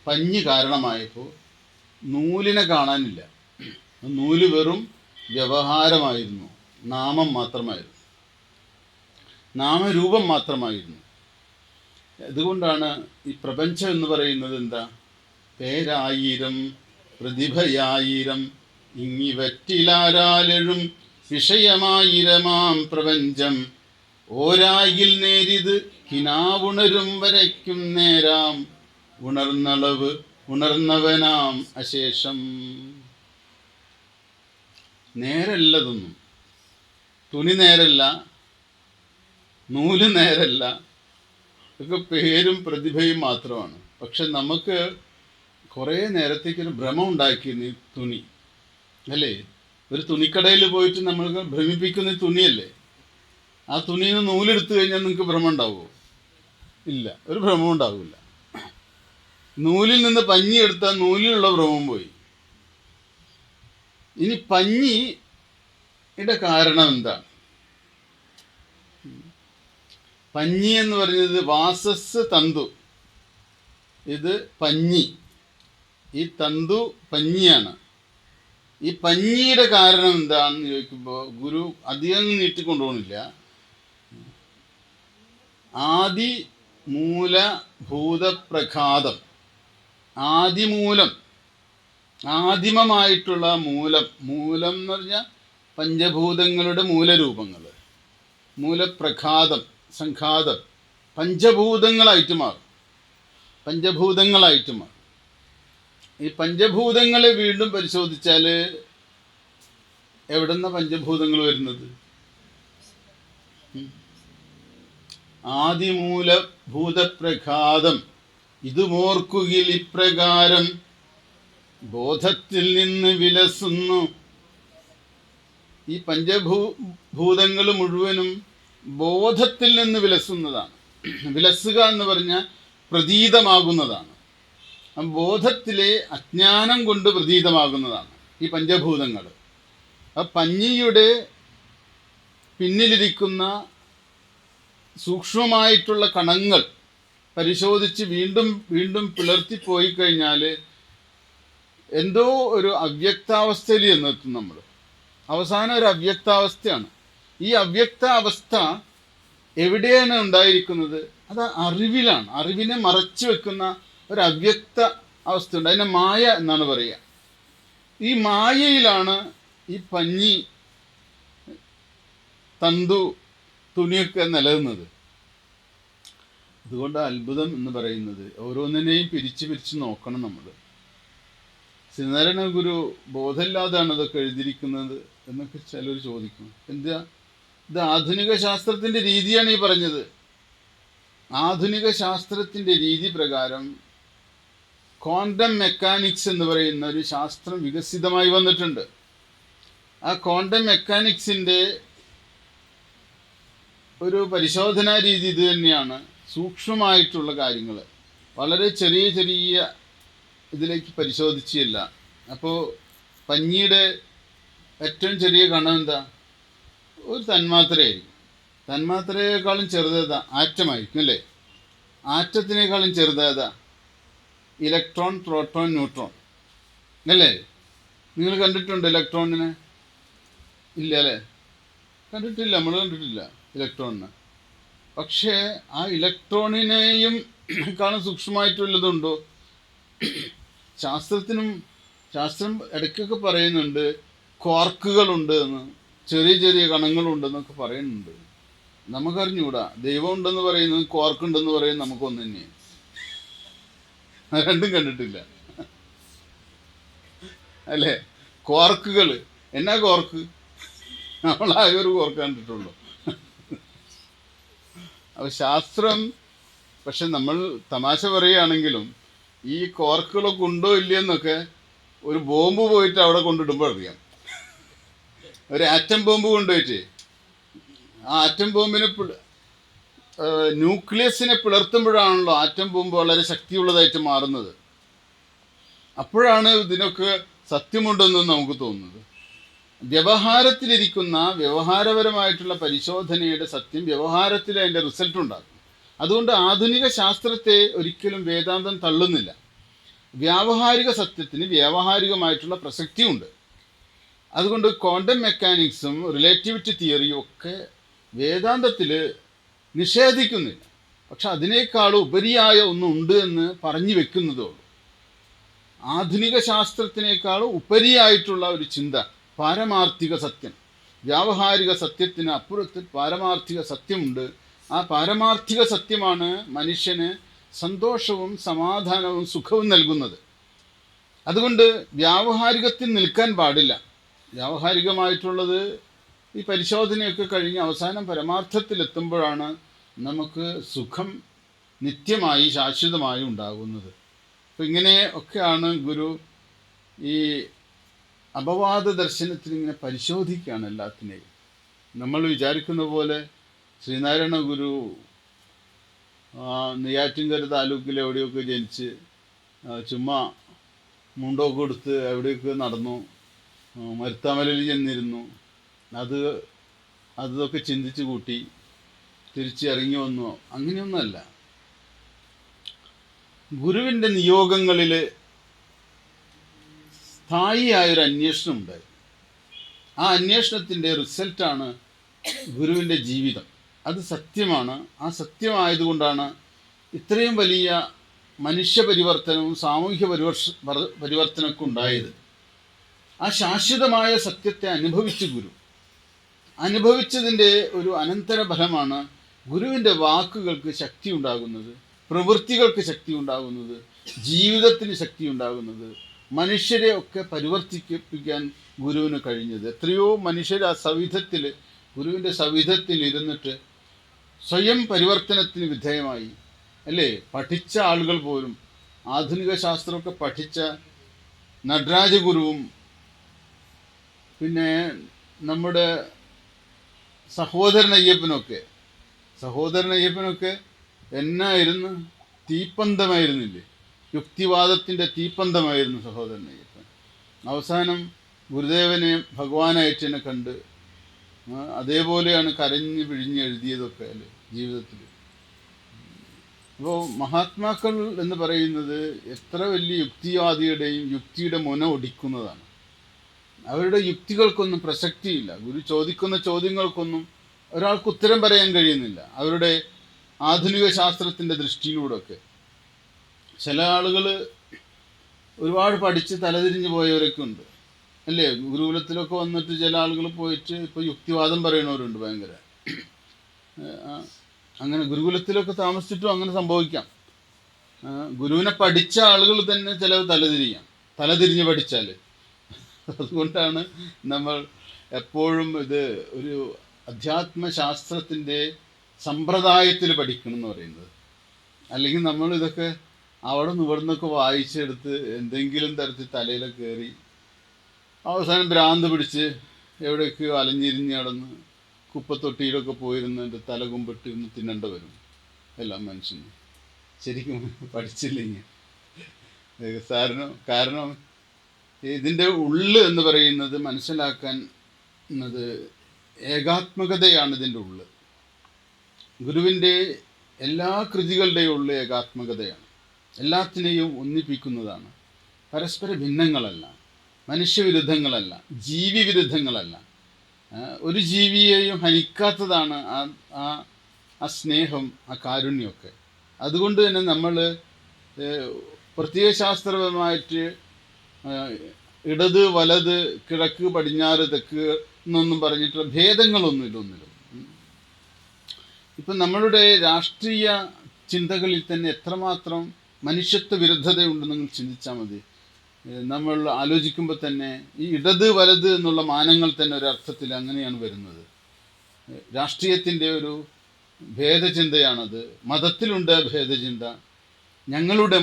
പഞ്ഞി കാരണമായപ്പോൾ നൂലിനെ കാണാനില്ല. നൂല് വെറും വ്യവഹാരമായിരുന്നു, നാമം മാത്രമായിരുന്നു, നാമരൂപം മാത്രമായിരുന്നു. അതുകൊണ്ടാണ് ഈ പ്രപഞ്ചം എന്ന് പറയുന്നത് എന്താ? പേരായിരം പ്രതിഭയായിരം ഇങ്ങിവറ്റിലാരാലെഴും വിഷയമായിരമാം പ്രപഞ്ചം ഓരായിൽ നേരിത് കിനാവുണരും വരയ്ക്കും നേരാം ഉണർന്നളവ് ഉണർന്നവനാം അശേഷം. നേരല്ലതൊന്നും. തുണി നേരല്ല, നൂല് നേരല്ല. ഇതൊക്കെ പേരും പ്രതിഭയും മാത്രമാണ്. പക്ഷെ നമുക്ക് കുറേ നേരത്തേക്കൊരു ഭ്രമം ഉണ്ടാക്കിയിരുന്നു ഈ തുണി, അല്ലേ? ഒരു തുണിക്കടയിൽ പോയിട്ട് നമ്മൾക്ക് ഭ്രമിപ്പിക്കുന്ന തുണിയല്ലേ? ആ തുണിയിൽ നിന്ന് നൂലെടുത്തു കഴിഞ്ഞാൽ നിങ്ങൾക്ക് ഭ്രമം ഉണ്ടാവുമോ? ഇല്ല, ഒരു ഭ്രമവും ഉണ്ടാവില്ല. നൂലിൽ നിന്ന് പഞ്ഞി എടുത്താൽ നൂലിലുള്ള ഭ്രമം പോയി. ഇനി പഞ്ഞിയുടെ കാരണം എന്താണ്? പഞ്ഞി എന്ന് പറയുന്നത് വാസസ് തന്തു, ഇത് പഞ്ഞി, ഈ തന്തു പഞ്ഞിയാണ്. ഈ പഞ്ഞിയുടെ കാരണം എന്താണെന്ന് ചോദിക്കുമ്പോൾ ഗുരു അധികം നീട്ടിക്കൊണ്ടുപോകണില്ല. ആദി മൂലഭൂതപ്രഘാതം, ആദിമൂലം, ആദിമമായിട്ടുള്ള മൂലം, മൂലം എന്ന് പറഞ്ഞാൽ പഞ്ചഭൂതങ്ങളുടെ മൂലരൂപങ്ങൾ, മൂലപ്രഘാതം, സംഘാതം, പഞ്ചഭൂതങ്ങളായിട്ട് മാറും, പഞ്ചഭൂതങ്ങളായിട്ട് മാറും. ഈ പഞ്ചഭൂതങ്ങളെ വീണ്ടും പരിശോധിച്ചാൽ എവിടെന്ന പഞ്ചഭൂതങ്ങൾ വരുന്നത്? ആദിമൂലഭൂതപ്രഘാതം ഇതുമോർക്കുകിൽ ഇപ്രകാരം ബോധത്തിൽ നിന്ന് വിലസുന്നു. ഈ പഞ്ചഭൂതങ്ങൾ മുഴുവനും ബോധത്തിൽ നിന്ന് വിലസുന്നതാണ്. വിലസുക എന്ന് പറഞ്ഞാൽ പ്രതീതമാകുന്നതാണ്. ബോധത്തിലെ അജ്ഞാനം കൊണ്ട് പ്രതീതമാകുന്നതാണ് ഈ പഞ്ചഭൂതങ്ങൾ. ആ പഞ്ഞിയുടെ പിന്നിലിരിക്കുന്ന സൂക്ഷ്മമായിട്ടുള്ള കണങ്ങൾ പരിശോധിച്ച് വീണ്ടും വീണ്ടും പിളർത്തിപ്പോയി കഴിഞ്ഞാൽ എന്തോ ഒരു അവ്യക്താവസ്ഥയിൽ എന്നെത്തും നമ്മൾ. അവസാനം ഒരു അവ്യക്താവസ്ഥയാണ്. ഈ അവ്യക്ത അവസ്ഥ എവിടെയാണ് ഉണ്ടായിരിക്കുന്നത്? അത് അറിവിലാണ്. അറിവിനെ മറച്ചു വെക്കുന്ന ഒരു അവ്യക്ത അവസ്ഥയുണ്ട്, അതിനെ മായ എന്നാണ് പറയുക. ഈ മായയിലാണ് ഈ പഞ്ഞി, തന്തു, തുണിയൊക്കെ നിലനിന്നത്. അതുകൊണ്ട് അത്ഭുതം എന്ന് പറയുന്നത് ഓരോന്നിനെയും പിരിച്ച് പിരിച്ച് നോക്കണം നമ്മൾ. ശ്രീനാരായണ ഗുരു ബോധമില്ലാതാണ് ഇതൊക്കെ എഴുതിയിരിക്കുന്നത് എന്നൊക്കെ ചിലർ ചോദിക്കും. എന്താ ഇത്? ആധുനിക ശാസ്ത്രത്തിൻ്റെ രീതിയാണ് ഈ പറഞ്ഞത്. ആധുനിക ശാസ്ത്രത്തിൻ്റെ രീതി പ്രകാരം ക്വാണ്ടം മെക്കാനിക്സ് എന്ന് പറയുന്ന ഒരു ശാസ്ത്രം വികസിതമായി വന്നിട്ടുണ്ട്. ആ ക്വാണ്ടം മെക്കാനിക്സിൻ്റെ ഒരു പരിശോധനാ രീതി ഇത് തന്നെയാണ്. സൂക്ഷ്മമായിട്ടുള്ള കാര്യങ്ങൾ വളരെ ചെറിയ ചെറിയ ഇതിലേക്ക് പരിശോധിച്ചില്ല. അപ്പോൾ പഞ്ഞിയുടെ ഏറ്റവും ചെറിയ കണം എന്താ? ഒരു തന്മാത്രയായിരിക്കും. തന്മാത്രയേക്കാളും ചെറുതേതാ? ആറ്റമായിരിക്കും അല്ലേ? ആറ്റത്തിനേക്കാളും ചെറുതേതാ? ഇലക്ട്രോൺ, പ്രോട്ടോൺ, ന്യൂട്രോൺ അല്ലേ? നിങ്ങൾ കണ്ടിട്ടുണ്ടോ ഇലക്ട്രോണിനെ? ഇല്ല അല്ലേ? കണ്ടിട്ടില്ല, നമ്മൾ കണ്ടിട്ടില്ല ഇലക്ട്രോണിനെ. പക്ഷേ ആ ഇലക്ട്രോണിനെയും കാണാൻ സൂക്ഷ്മമായിട്ടുള്ളതുണ്ടോ? ശാസ്ത്രം ഇടയ്ക്കൊക്കെ പറയുന്നുണ്ട് ക്വാർക്കുകളുണ്ട് എന്ന്, ചെറിയ ചെറിയ കണങ്ങളുണ്ടെന്നൊക്കെ പറയുന്നുണ്ട്. നമുക്കറിഞ്ഞൂടാ. ദൈവം ഉണ്ടെന്ന് പറയുന്നത് ക്വാർക്ക് ഉണ്ടെന്ന് പറയുന്നത് നമുക്കൊന്നു തന്നെയാണ്. രണ്ടും കണ്ടിട്ടില്ല അല്ലേ? ക്വാർക്കുകൾ എന്നാ ക്വാർക്ക്? നമ്മളാകെ ഒരു ക്വാർക്ക് കണ്ടിട്ടുള്ളൂ. അപ്പോൾ ശാസ്ത്രം, പക്ഷെ നമ്മൾ തമാശ പറയുകയാണെങ്കിലും ഈ കോർക്കുകളൊക്കെ ഉണ്ടോ ഇല്ലയെന്നൊക്കെ ഒരു ബോംബ് പോയിട്ട് അവിടെ കൊണ്ടിടുമ്പോൾ അറിയാം. ഒരു ആറ്റം ബോംബ് കൊണ്ടുപോയിട്ട് ആ ആറ്റം ബോംബിനെ ന്യൂക്ലിയസിനെ പിളർത്തുമ്പോഴാണല്ലോ ആറ്റം ബോംബ് വളരെ ശക്തിയുള്ളതായിട്ട് മാറുന്നത്. അപ്പോഴാണ് ഇതിനൊക്കെ സത്യമുണ്ടെന്ന് നമുക്ക് തോന്നുന്നത്. വ്യവഹാരത്തിലിരിക്കുന്ന വ്യവഹാരപരമായിട്ടുള്ള പരിശോധനയുടെ സത്യം വ്യവഹാരത്തിൽ അതിൻ്റെ റിസൾട്ട് ഉണ്ടാകും. അതുകൊണ്ട് ആധുനിക ശാസ്ത്രത്തെ ഒരിക്കലും വേദാന്തം തള്ളുന്നില്ല. വ്യാവഹാരിക സത്യത്തിന് വ്യാവഹാരികമായിട്ടുള്ള പ്രസക്തിയുണ്ട്. അതുകൊണ്ട് ക്വാണ്ടം മെക്കാനിക്സും റിലേറ്റിവിറ്റി തിയറിയും ഒക്കെ വേദാന്തത്തിൽ നിഷേധിക്കുന്നില്ല. പക്ഷെ അതിനേക്കാളും ഉപരിയായ ഒന്നുണ്ട് എന്ന് പറഞ്ഞു വെക്കുന്നതേ ഉള്ളൂ. ആധുനിക ശാസ്ത്രത്തിനേക്കാളും ഉപരിയായിട്ടുള്ള ഒരു ചിന്ത, പാരമാർത്ഥിക സത്യം. വ്യാവഹാരിക സത്യത്തിന് അപ്പുറത്ത് പാരമാർത്ഥിക സത്യമുണ്ട്. ആ പാരമാർത്ഥിക സത്യമാണ് മനുഷ്യന് സന്തോഷവും സമാധാനവും സുഖവും നൽകുന്നത്. അതുകൊണ്ട് വ്യാവഹാരികത്തിൽ നിൽക്കാൻ പാടില്ല. വ്യാവഹാരികമായിട്ടുള്ളത് ഈ പരിശോധനയൊക്കെ കഴിഞ്ഞ് അവസാനം പരമാർത്ഥത്തിലെത്തുമ്പോഴാണ് നമുക്ക് സുഖം നിത്യമായി ശാശ്വതമായി ഉണ്ടാകുന്നത്. അപ്പം ഇങ്ങനെ ഒക്കെയാണ് ഗുരു ഈ അപവാദ ദർശനത്തിൽ ഇങ്ങനെ പരിശോധിക്കുകയാണ് എല്ലാത്തിനെയും. നമ്മൾ വിചാരിക്കുന്ന പോലെ ശ്രീനാരായണ ഗുരു നെയ്യാറ്റിൻകര താലൂക്കിൽ എവിടെയൊക്കെ ജനിച്ച് ചുമ്മാ മുണ്ടൊക്കെ എടുത്ത് എവിടെയൊക്കെ നടന്നു, മരുത്താമലയിൽ ചെന്നിരുന്നു. അത് അതൊക്കെ ചിന്തിച്ച് കൂട്ടി തിരിച്ചിറങ്ങി വന്നു. അങ്ങനെയൊന്നുമല്ല. ഗുരുവിൻ്റെ നിയോഗങ്ങളിൽ സ്ഥായിയായൊരു അന്വേഷണം ഉണ്ടായി. ആ അന്വേഷണത്തിൻ്റെ റിസൾട്ടാണ് ഗുരുവിൻ്റെ ജീവിതം. അത് സത്യമാണ്. ആ സത്യമായതുകൊണ്ടാണ് ഇത്രയും വലിയ മനുഷ്യ പരിവർത്തനവും സാമൂഹ്യ പരിവർത്തനമൊക്കെ ഉണ്ടായത്. ആ ശാശ്വതമായ സത്യത്തെ അനുഭവിച്ച ഗുരു, അനുഭവിച്ചതിൻ്റെ ഒരു അനന്തര ഫലമാണ് ഗുരുവിൻ്റെ വാക്കുകൾക്ക് ശക്തി ഉണ്ടാകുന്നത്, പ്രവൃത്തികൾക്ക് ശക്തി ഉണ്ടാകുന്നത്, ജീവിതത്തിന് ശക്തി ഉണ്ടാകുന്നത്, മനുഷ്യരെ ഒക്കെ പരിവർത്തിപ്പിക്കാൻ ഗുരുവിന് കഴിഞ്ഞത്. എത്രയോ മനുഷ്യർ ആ സവിധത്തിൽ, ഗുരുവിൻ്റെ സവിധത്തിൽ ഇരുന്നിട്ട് സ്വയം പരിവർത്തനത്തിന് വിധേയമായി, അല്ലേ? പഠിച്ച ആളുകൾ പോലും, ആധുനിക ശാസ്ത്രമൊക്കെ പഠിച്ച നടരാജഗുരുവും പിന്നെ നമ്മുടെ സഹോദരൻ അയ്യപ്പനൊക്കെ എന്നായിരുന്നു? തീപ്പന്തമായിരുന്നില്ലേ? യുക്തിവാദത്തിൻ്റെ തീപ്പന്തമായിരുന്നു സഹോദരൻ അയ്യപ്പൻ. അവസാനം ഗുരുദേവനെ ഭഗവാനായിട്ട് തന്നെ കണ്ട് അതേപോലെയാണ് കരഞ്ഞ് പിഴിഞ്ഞ് എഴുതിയതൊക്കെ അല്ലേ ജീവിതത്തിൽ. അപ്പോൾ മഹാത്മാക്കൾ എന്ന് പറയുന്നത് എത്ര വലിയ യുക്തിവാദിയുടെയും യുക്തിയുടെ മുന ഒടിക്കുന്നതാണ്. അവരുടെ യുക്തികൾക്കൊന്നും പ്രസക്തിയില്ല. ഗുരു ചോദിക്കുന്ന ചോദ്യങ്ങൾക്കൊന്നും ഒരാൾക്ക് ഉത്തരം പറയാൻ കഴിയുന്നില്ല, അവരുടെ ആധുനിക ശാസ്ത്രത്തിൻ്റെ ദൃഷ്ടിയിലൂടെയൊക്കെ. ചില ആളുകൾ ഒരുപാട് പഠിച്ച് തലതിരിഞ്ഞ് പോയവരൊക്കെ ഉണ്ട്, അല്ലേ? ഗുരുകുലത്തിലൊക്കെ വന്നിട്ട് ചില ആളുകൾ പോയിട്ട് ഇപ്പോൾ യുക്തിവാദം പറയണവരുണ്ട് ഭയങ്കര. അങ്ങനെ ഗുരുകുലത്തിലൊക്കെ താമസിച്ചിട്ടും അങ്ങനെ സംഭവിക്കാം. ഗുരുവിനെ പഠിച്ച ആളുകൾ തന്നെ ചിലവ് തലതിരിഞ്ഞ് പഠിച്ചാൽ. അതുകൊണ്ടാണ് നമ്മൾ എപ്പോഴും ഇത് ഒരു അധ്യാത്മശാസ്ത്രത്തിൻ്റെ സമ്പ്രദായത്തിൽ പഠിക്കണം എന്ന് പറയുന്നത്. അല്ലെങ്കിൽ നമ്മൾ ഇതൊക്കെ അവിടെ നിന്ന് ഇവിടെ നിന്നൊക്കെ വായിച്ചെടുത്ത് എന്തെങ്കിലും തരത്തിൽ തലയിലൊക്കെ കയറി അവസാനം ഭ്രാന്ത് പിടിച്ച് എവിടെയൊക്കെയോ അലഞ്ഞിരിഞ്ഞ് നടന്ന് കുപ്പത്തൊട്ടിയിലൊക്കെ പോയിരുന്ന് തല കുമ്പിട്ട് ഇന്ന് തിന്നേണ്ട വരും എല്ലാം മനുഷ്യന്, ശരിക്കും പഠിച്ചില്ലെങ്കിൽ. കാരണം ഇതിൻ്റെ ഉള്ള് എന്ന് പറയുന്നത് മനസ്സിലാക്കാൻ ഏകാത്മകതയാണ്. ഇതിൻ്റെ ഉള്ള് ഗുരുവിൻ്റെ എല്ലാ കൃതികളുടെയും ഉള്ള് ഏകാത്മകതയാണ്. എല്ലാത്തിനെയും ഒന്നിപ്പിക്കുന്നതാണ്. പരസ്പര ഭിന്നങ്ങളല്ല, മനുഷ്യവിരുദ്ധങ്ങളല്ല, ജീവി വിരുദ്ധങ്ങളല്ല. ഒരു ജീവിയെയും ഹനിക്കാത്തതാണ് ആ സ്നേഹം, ആ കാരുണ്യമൊക്കെ. അതുകൊണ്ട് തന്നെ നമ്മൾ പ്രത്യയശാസ്ത്രപരമായിട്ട് ഇടത് വലത് കിഴക്ക് പടിഞ്ഞാറ് തെക്ക് എന്നൊന്നും പറഞ്ഞിട്ടുള്ള ഭേദങ്ങളൊന്നുമില്ല. ഇപ്പം നമ്മളുടെ രാഷ്ട്രീയ ചിന്തകളിൽ തന്നെ എത്രമാത്രം മനുഷ്യത്വ വിരുദ്ധതയുണ്ടെന്ന് നിങ്ങൾ ചിന്തിച്ചാൽ മതി. നമ്മൾ ആലോചിക്കുമ്പോൾ തന്നെ ഈ ഇടത് വലത് എന്നുള്ള മാനങ്ങൾ തന്നെ ഒരർത്ഥത്തിൽ അങ്ങനെയാണ് വരുന്നത്. രാഷ്ട്രീയത്തിൻ്റെ ഒരു ഭേദചിന്തയാണത്. മതത്തിലുണ്ട് ഭേദചിന്ത. ഞങ്ങളുടെ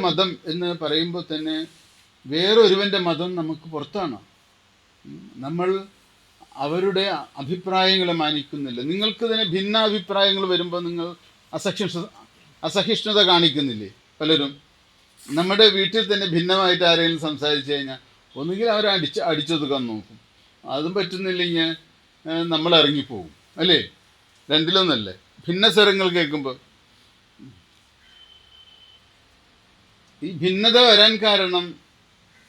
മതം എന്ന് പറയുമ്പോൾ തന്നെ വേറൊരുവൻ്റെ മതം നമുക്ക് പുറത്താണ്. നമ്മൾ അവരുടെ അഭിപ്രായങ്ങളെ മാനിക്കുന്നില്ല. നിങ്ങൾക്ക് തന്നെ ഭിന്നാഭിപ്രായങ്ങൾ വരുമ്പോൾ നിങ്ങൾ അസഹിഷ്ണുത കാണിക്കുന്നില്ലേ? പലരും നമ്മുടെ വീട്ടിൽ തന്നെ ഭിന്നമായിട്ട് ആരെങ്കിലും സംസാരിച്ചു കഴിഞ്ഞാൽ ഒന്നുകിൽ അവരെ അടിച്ചൊതുക്കാൻ നോക്കും, അതും പറ്റുന്നില്ലെങ്കിൽ നമ്മൾ ഇറങ്ങിപ്പോകും, അല്ലേ? രണ്ടിലൊന്നല്ലേ? ഭിന്നസ്വരങ്ങൾ കേൾക്കുമ്പോൾ ഈ ഭിന്നത വരാൻ കാരണം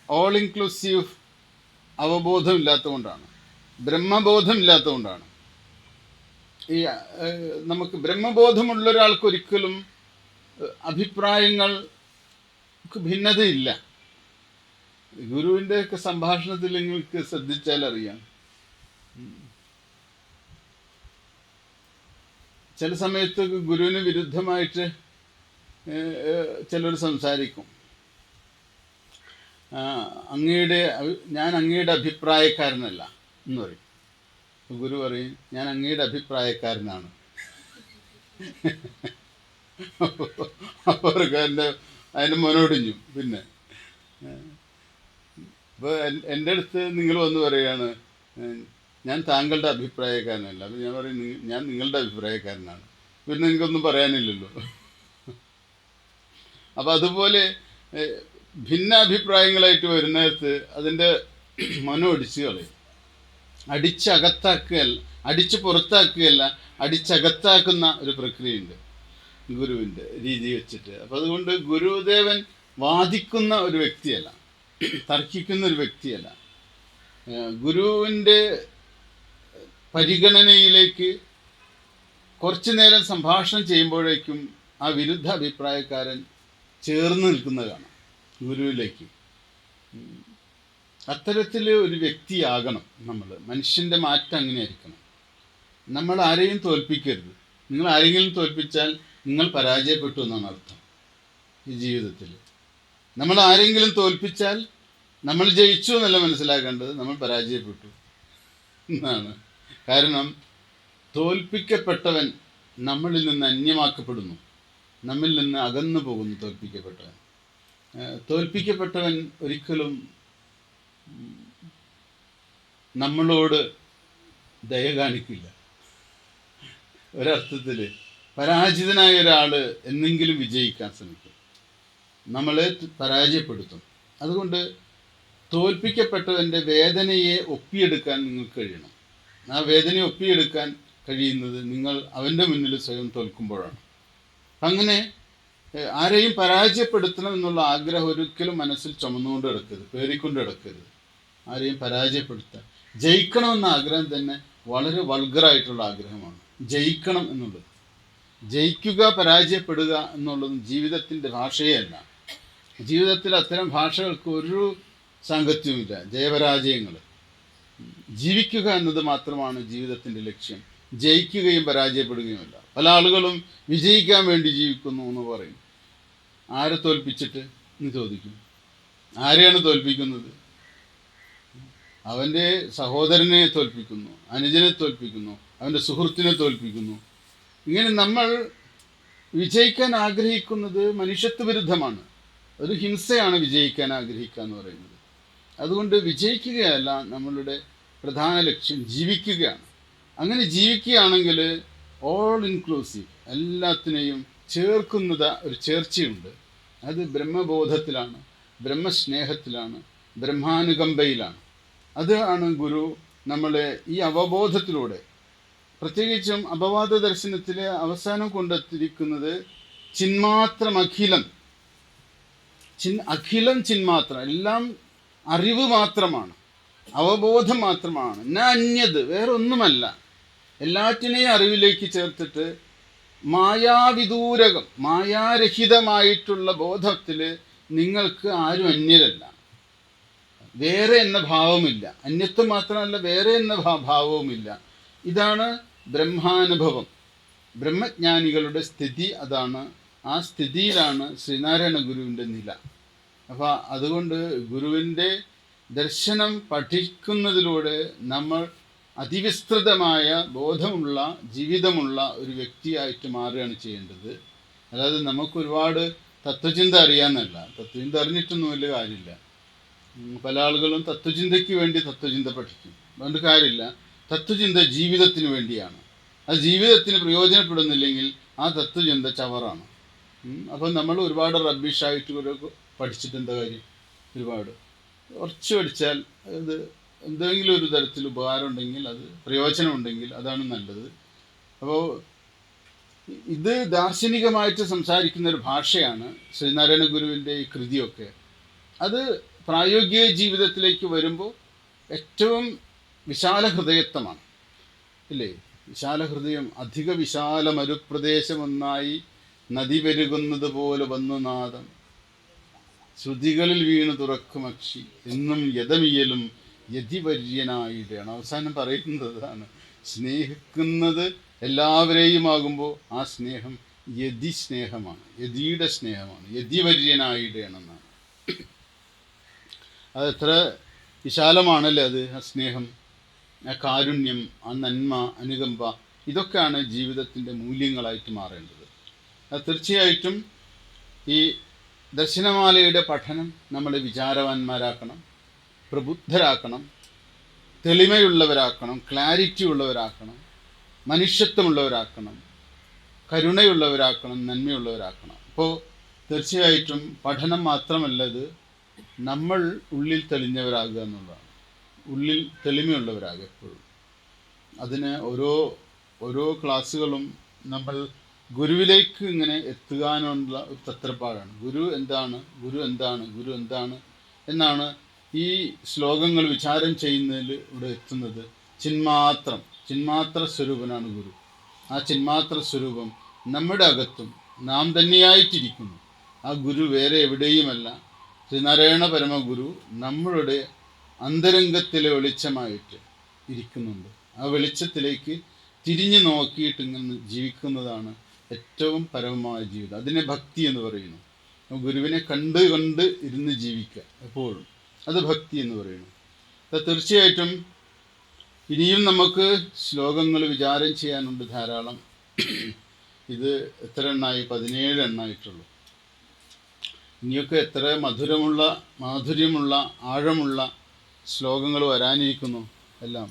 ഓൾ ഇൻക്ലൂസീവ് അവബോധം ഇല്ലാത്തതുകൊണ്ടാണ്, ബ്രഹ്മബോധം ഇല്ലാത്തതുകൊണ്ടാണ്. ഈ നമുക്ക് ബ്രഹ്മബോധമുള്ള ഒരാൾക്ക് ഒരിക്കലും അഭിപ്രായങ്ങൾക്ക് ഭിന്നതയില്ല. ഗുരുവിൻ്റെയൊക്കെ സംഭാഷണത്തിൽ നിങ്ങൾക്ക് ശ്രദ്ധിച്ചാൽ അറിയാം, ചില സമയത്ത് ഗുരുവിന് വിരുദ്ധമായിട്ട് ചിലർ സംസാരിക്കും. ഞാൻ അങ്ങയുടെ അഭിപ്രായക്കാരനല്ല എന്ന് പറയും. ഗുരു പറയും, ഞാൻ അങ്ങയുടെ അഭിപ്രായക്കാരനാണ്. അവർക്ക് അതിന് മുനോടിഞ്ഞു. പിന്നെ ഇപ്പോൾ എൻ്റെ അടുത്ത് നിങ്ങൾ വന്ന് പറയുകയാണ് ഞാൻ താങ്കളുടെ അഭിപ്രായക്കാരനല്ല. അപ്പം ഞാൻ പറയും ഞാൻ നിങ്ങളുടെ അഭിപ്രായക്കാരനാണ്. പിന്നെ നിങ്ങൾക്കൊന്നും പറയാനില്ലല്ലോ. അപ്പം അതുപോലെ ഭിന്നാഭിപ്രായങ്ങളായിട്ട് വരുന്നിടത്ത് അതിൻ്റെ മനം ഒടിച്ച് കളയും. അടിച്ചകത്താക്കുകയല്ല, അടിച്ച് പുറത്താക്കുകയല്ല, അടിച്ചകത്താക്കുന്ന ഒരു പ്രക്രിയയുണ്ട് ഗുരുവിൻ്റെ രീതി വെച്ചിട്ട്. അപ്പം അതുകൊണ്ട് ഗുരുദേവൻ വാദിക്കുന്ന ഒരു വ്യക്തിയല്ല, തർക്കിക്കുന്ന ഒരു വ്യക്തിയല്ല. ഗുരുവിൻ്റെ പരിഗണനയിലേക്ക് കുറച്ചു നേരം സംഭാഷണം ചെയ്യുമ്പോഴേക്കും ആ വിരുദ്ധ അഭിപ്രായക്കാരൻ ചേർന്ന് നിൽക്കുന്നതാണ് ഗുരുവിലേക്ക്. അത്തരത്തിൽ ഒരു വ്യക്തിയാകണം നമ്മൾ. മനുഷ്യൻ്റെ മാറ്റം അങ്ങനെ ആയിരിക്കണം. നമ്മൾ ആരെയും തോൽപ്പിക്കരുത്. നിങ്ങൾ ആരെങ്കിലും തോൽപ്പിച്ചാൽ നിങ്ങൾ പരാജയപ്പെട്ടു എന്നാണ് അർത്ഥം ഈ ജീവിതത്തിൽ. നമ്മൾ ആരെങ്കിലും തോൽപ്പിച്ചാൽ നമ്മൾ ജയിച്ചു എന്നല്ല മനസ്സിലാക്കേണ്ടത്, നമ്മൾ പരാജയപ്പെട്ടു എന്നാണ്. കാരണം തോൽപ്പിക്കപ്പെട്ടവൻ നമ്മളിൽ നിന്ന് അന്യമാക്കപ്പെടുന്നു, നമ്മിൽ നിന്ന് അകന്നു പോകുന്നു. തോൽപ്പിക്കപ്പെട്ടവൻ ഒരിക്കലും നമ്മളോട് ദയ കാണിക്കില്ല. ഒരർത്ഥത്തിൽ പരാജിതനായ ഒരാൾ എന്നെങ്കിലും വിജയിക്കാൻ ശ്രമിക്കും, നമ്മളെ പരാജയപ്പെടുത്തും. അതുകൊണ്ട് തോൽപ്പിക്കപ്പെട്ടവൻ്റെ വേദനയെ ഒപ്പിയെടുക്കാൻ നിങ്ങൾക്ക് കഴിയണം. ആ വേദനയെ ഒപ്പിയെടുക്കാൻ കഴിയുന്നത് നിങ്ങൾ അവൻ്റെ മുന്നിൽ സ്വയം തോൽക്കുമ്പോഴാണ്. അങ്ങനെ ആരെയും പരാജയപ്പെടുത്തണം എന്നുള്ള ആഗ്രഹം ഒരിക്കലും മനസ്സിൽ ചുമന്നുകൊണ്ട് കിടക്കരുത്, പേറിക്കൊണ്ട് കിടക്കരുത്. ആരെയും പരാജയപ്പെടുത്താൻ, ജയിക്കണമെന്ന ആഗ്രഹം തന്നെ വളരെ വൾഗറായിട്ടുള്ള ആഗ്രഹമാണ്. ജയിക്കണം എന്നുള്ളത്, ജയിക്കുക പരാജയപ്പെടുക എന്നുള്ളതും ജീവിതത്തിൻ്റെ ഭാഷയേ അല്ല. ജീവിതത്തിൽ അത്തരം ഭാഷകൾക്ക് ഒരു സാങ്കത്യവുമില്ല. ജയപരാജയങ്ങൾ, ജീവിക്കുക എന്നത് മാത്രമാണ് ജീവിതത്തിൻ്റെ ലക്ഷ്യം. ജയിക്കുകയും പരാജയപ്പെടുകയുമല്ല. പല ആളുകളും വിജയിക്കാൻ വേണ്ടി ജീവിക്കുന്നു എന്ന് പറയും. ആരെ തോൽപ്പിച്ചിട്ട് എന്ന് ചോദിക്കും. ആരെയാണ് തോൽപ്പിക്കുന്നത്? അവൻ്റെ സഹോദരനെ തോൽപ്പിക്കുന്നു, അനുജനെ തോൽപ്പിക്കുന്നു, അവൻ്റെ സുഹൃത്തിനെ തോൽപ്പിക്കുന്നു. ഇങ്ങനെ നമ്മൾ വിജയിക്കാൻ ആഗ്രഹിക്കുന്നത് മനുഷ്യത്വ വിരുദ്ധമാണ്. ഒരു ഹിംസയാണ് വിജയിക്കാൻ ആഗ്രഹിക്കുക എന്ന് പറയുന്നത്. അതുകൊണ്ട് വിജയിക്കുകയല്ല നമ്മളുടെ പ്രധാന ലക്ഷ്യം, ജീവിക്കുകയാണ്. അങ്ങനെ ജീവിക്കുകയാണെങ്കിൽ ഓൾ ഇൻക്ലൂസീവ്, എല്ലാത്തിനെയും ചേർക്കുന്നത് ഒരു ചേർച്ചയുണ്ട്. അത് ബ്രഹ്മബോധത്തിലാണ്, ബ്രഹ്മസ്നേഹത്തിലാണ്, ബ്രഹ്മാനുകമ്പയിലാണ്. അതാണ് ഗുരു നമ്മളെ ഈ അവബോധത്തിലൂടെ, പ്രത്യേകിച്ചും അപവാദ ദർശനത്തിലെ അവസാനം കൊണ്ടെത്തിയിരിക്കുന്നത് ചിന്മാത്രം അഖിലം, അഖിലം ചിന്മാത്രം, എല്ലാം അറിവ് മാത്രമാണ്, അവബോധം മാത്രമാണ്. അന്യത്, വേറെ ഒന്നുമല്ല. എല്ലാറ്റിനെയും അറിവിലേക്ക് ചേർത്തിട്ട് മായാവിദൂരകം, മായാരഹിതമായിട്ടുള്ള ബോധത്തിൽ നിങ്ങൾക്ക് ആരും അന്യരല്ല. വേറെ എന്ന ഭാവമില്ല. അന്യത്വം മാത്രമല്ല, വേറെ എന്ന ഭാവവുമില്ല. ഇതാണ് ബ്രഹ്മാനുഭവം, ബ്രഹ്മജ്ഞാനികളുടെ സ്ഥിതി. അതാണ്, ആ സ്ഥിതിയിലാണ് ശ്രീനാരായണ ഗുരുവിൻ്റെ നില. അപ്പോൾ അതുകൊണ്ട് ഗുരുവിൻ്റെ ദർശനം പഠിക്കുന്നതിലൂടെ നമ്മൾ അതിവിസ്തൃതമായ ബോധമുള്ള ജീവിതമുള്ള ഒരു വ്യക്തിയായിട്ട് മാറുകയാണ് ചെയ്യേണ്ടത്. അതായത് നമുക്കൊരുപാട് തത്വചിന്ത അറിയാമെന്നല്ല. തത്വചിന്ത അറിഞ്ഞിട്ടൊന്നും വലിയ കാര്യമില്ല. പല ആളുകളും തത്വചിന്തയ്ക്ക് വേണ്ടി തത്വചിന്ത പഠിക്കും, അതുകൊണ്ട് കാര്യമില്ല. തത്വചിന്ത ജീവിതത്തിന് വേണ്ടിയാണ്. അത് ജീവിതത്തിന് പ്രയോജനപ്പെടുന്നില്ലെങ്കിൽ ആ തത്വചിന്ത ചവറാണ്. അപ്പം നമ്മൾ ഒരുപാട് റബ്ബിഷായിട്ട് പഠിച്ചിട്ട് എന്താ കാര്യം? ഒരുപാട് കുറച്ച് പഠിച്ചാൽ അത് എന്തെങ്കിലും ഒരു തരത്തിൽ ഉപകാരം ഉണ്ടെങ്കിൽ, അത് പ്രയോജനമുണ്ടെങ്കിൽ അതാണ് നല്ലത്. അപ്പോൾ ഇത് ദാർശനികമായിട്ട് സംസാരിക്കുന്ന ഒരു ഭാഷയാണ് ശ്രീനാരായണ ഗുരുവിൻ്റെ ഈ കൃതിയൊക്കെ. അത് പ്രായോഗിക ജീവിതത്തിലേക്ക് വരുമ്പോൾ ഏറ്റവും വിശാല ഹൃദയത്വമാണ്, ഇല്ലേ? വിശാല ഹൃദയം, അധിക വിശാല മരുപ്രദേശമൊന്നായി നദി പെരുകുന്നത് പോലെ വന്നു നാദം, ശ്രുതികളിൽ വീണ് തുറക്കും അക്ഷി, എന്നും യഥമിയലും യതിവര്യനായിട്ടാണ് അവസാനം പറയുന്നതാണ്. സ്നേഹിക്കുന്നത് എല്ലാവരെയും ആകുമ്പോൾ ആ സ്നേഹം യതി സ്നേഹമാണ്, യതിയുടെ സ്നേഹമാണ്, യതിവര്യനായിട്ടാണെന്നാണ്. അതെത്ര വിശാലമാണല്ലേ അത്, ആ സ്നേഹം, ആ കാരുണ്യം, ആ നന്മ, അനുകമ്പ, ഇതൊക്കെയാണ് ജീവിതത്തിൻ്റെ മൂല്യങ്ങളായിട്ട് മാറേണ്ടത്. അത് തീർച്ചയായിട്ടും ഈ ദർശനമാലയുടെ പഠനം നമ്മളെ വിചാരവാന്മാരാക്കണം, പ്രബുദ്ധരാക്കണം, തെളിമയുള്ളവരാക്കണം, ക്ലാരിറ്റി ഉള്ളവരാക്കണം, മനുഷ്യത്വമുള്ളവരാക്കണം. കരുണയുള്ളവരാക്കണം, നന്മയുള്ളവരാക്കണം. അപ്പോൾ തീർച്ചയായിട്ടും പഠനം മാത്രമല്ല ഇത്, നമ്മൾ ഉള്ളിൽ തെളിഞ്ഞവരാകുക എന്നുള്ളതാണ്. ഉള്ളിൽ തെളിമയുള്ളവരാകുക എപ്പോഴും. അതിന് ഓരോ ക്ലാസ്സുകളും നമ്മൾ ഗുരുവിലേക്ക് ഇങ്ങനെ എത്തുവാനുള്ള ഒരു തത്രപ്പാടാണ്. ഗുരു എന്താണ്, ഗുരു എന്താണ്, ഗുരു എന്താണ് എന്നാണ് ഈ ശ്ലോകങ്ങൾ വിചാരം ചെയ്യുന്നതിൽ ഇവിടെ എത്തുന്നത്. ചിന്മാത്ര സ്വരൂപനാണ് ഗുരു. ആ ചിന്മാത്ര സ്വരൂപം നമ്മുടെ അകത്തും നാം തന്നെയായിട്ടിരിക്കുന്നു. ആ ഗുരു വേറെ എവിടെയുമല്ല. ശ്രീനാരായണ പരമഗുരു നമ്മളുടെ അന്തരംഗത്തിലെ വെളിച്ചമായിട്ട് ഇരിക്കുന്നുണ്ട്. ആ വെളിച്ചത്തിലേക്ക് തിരിഞ്ഞു നോക്കിയിട്ട് ഇങ്ങനെ ജീവിക്കുന്നതാണ് ഏറ്റവും പരമമായ ജീവിതം. അതിനെ ഭക്തി എന്ന് പറയുന്നു. ഗുരുവിനെ കണ്ട് ഇരുന്ന് ജീവിക്കുക എപ്പോഴും, അത് ഭക്തി എന്ന് പറയുന്നു. തീർച്ചയായിട്ടും ഇനിയും നമുക്ക് ശ്ലോകങ്ങൾ വിചാരം ചെയ്യാനുണ്ട് ധാരാളം. ഇത് എത്ര എണ്ണമായി? 17 എണ്ണമായിട്ടുള്ളൂ. ഇനിയൊക്കെ എത്ര മാധുര്യമുള്ള ആഴമുള്ള ശ്ലോകങ്ങൾ വരാനിരിക്കുന്നു എല്ലാം.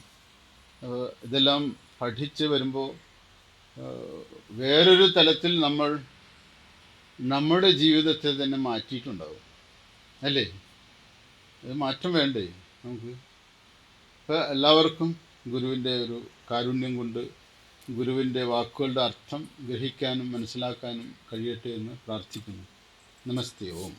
ഇതെല്ലാം പഠിച്ച് വരുമ്പോൾ വേറൊരു തലത്തിൽ നമ്മൾ നമ്മുടെ ജീവിതത്തെ തന്നെ മാറ്റിയിട്ടുണ്ടാവും, അല്ലേ? അത് മാറ്റം വേണ്ടേ നമുക്ക്? അപ്പോൾ എല്ലാവർക്കും ഗുരുവിൻ്റെ ഒരു കാരുണ്യം കൊണ്ട് ഗുരുവിൻ്റെ വാക്കുകളുടെ അർത്ഥം ഗ്രഹിക്കാനും മനസ്സിലാക്കാനും കഴിയട്ടെ എന്ന് പ്രാർത്ഥിക്കുന്നു. നമസ്തേ. ഓം.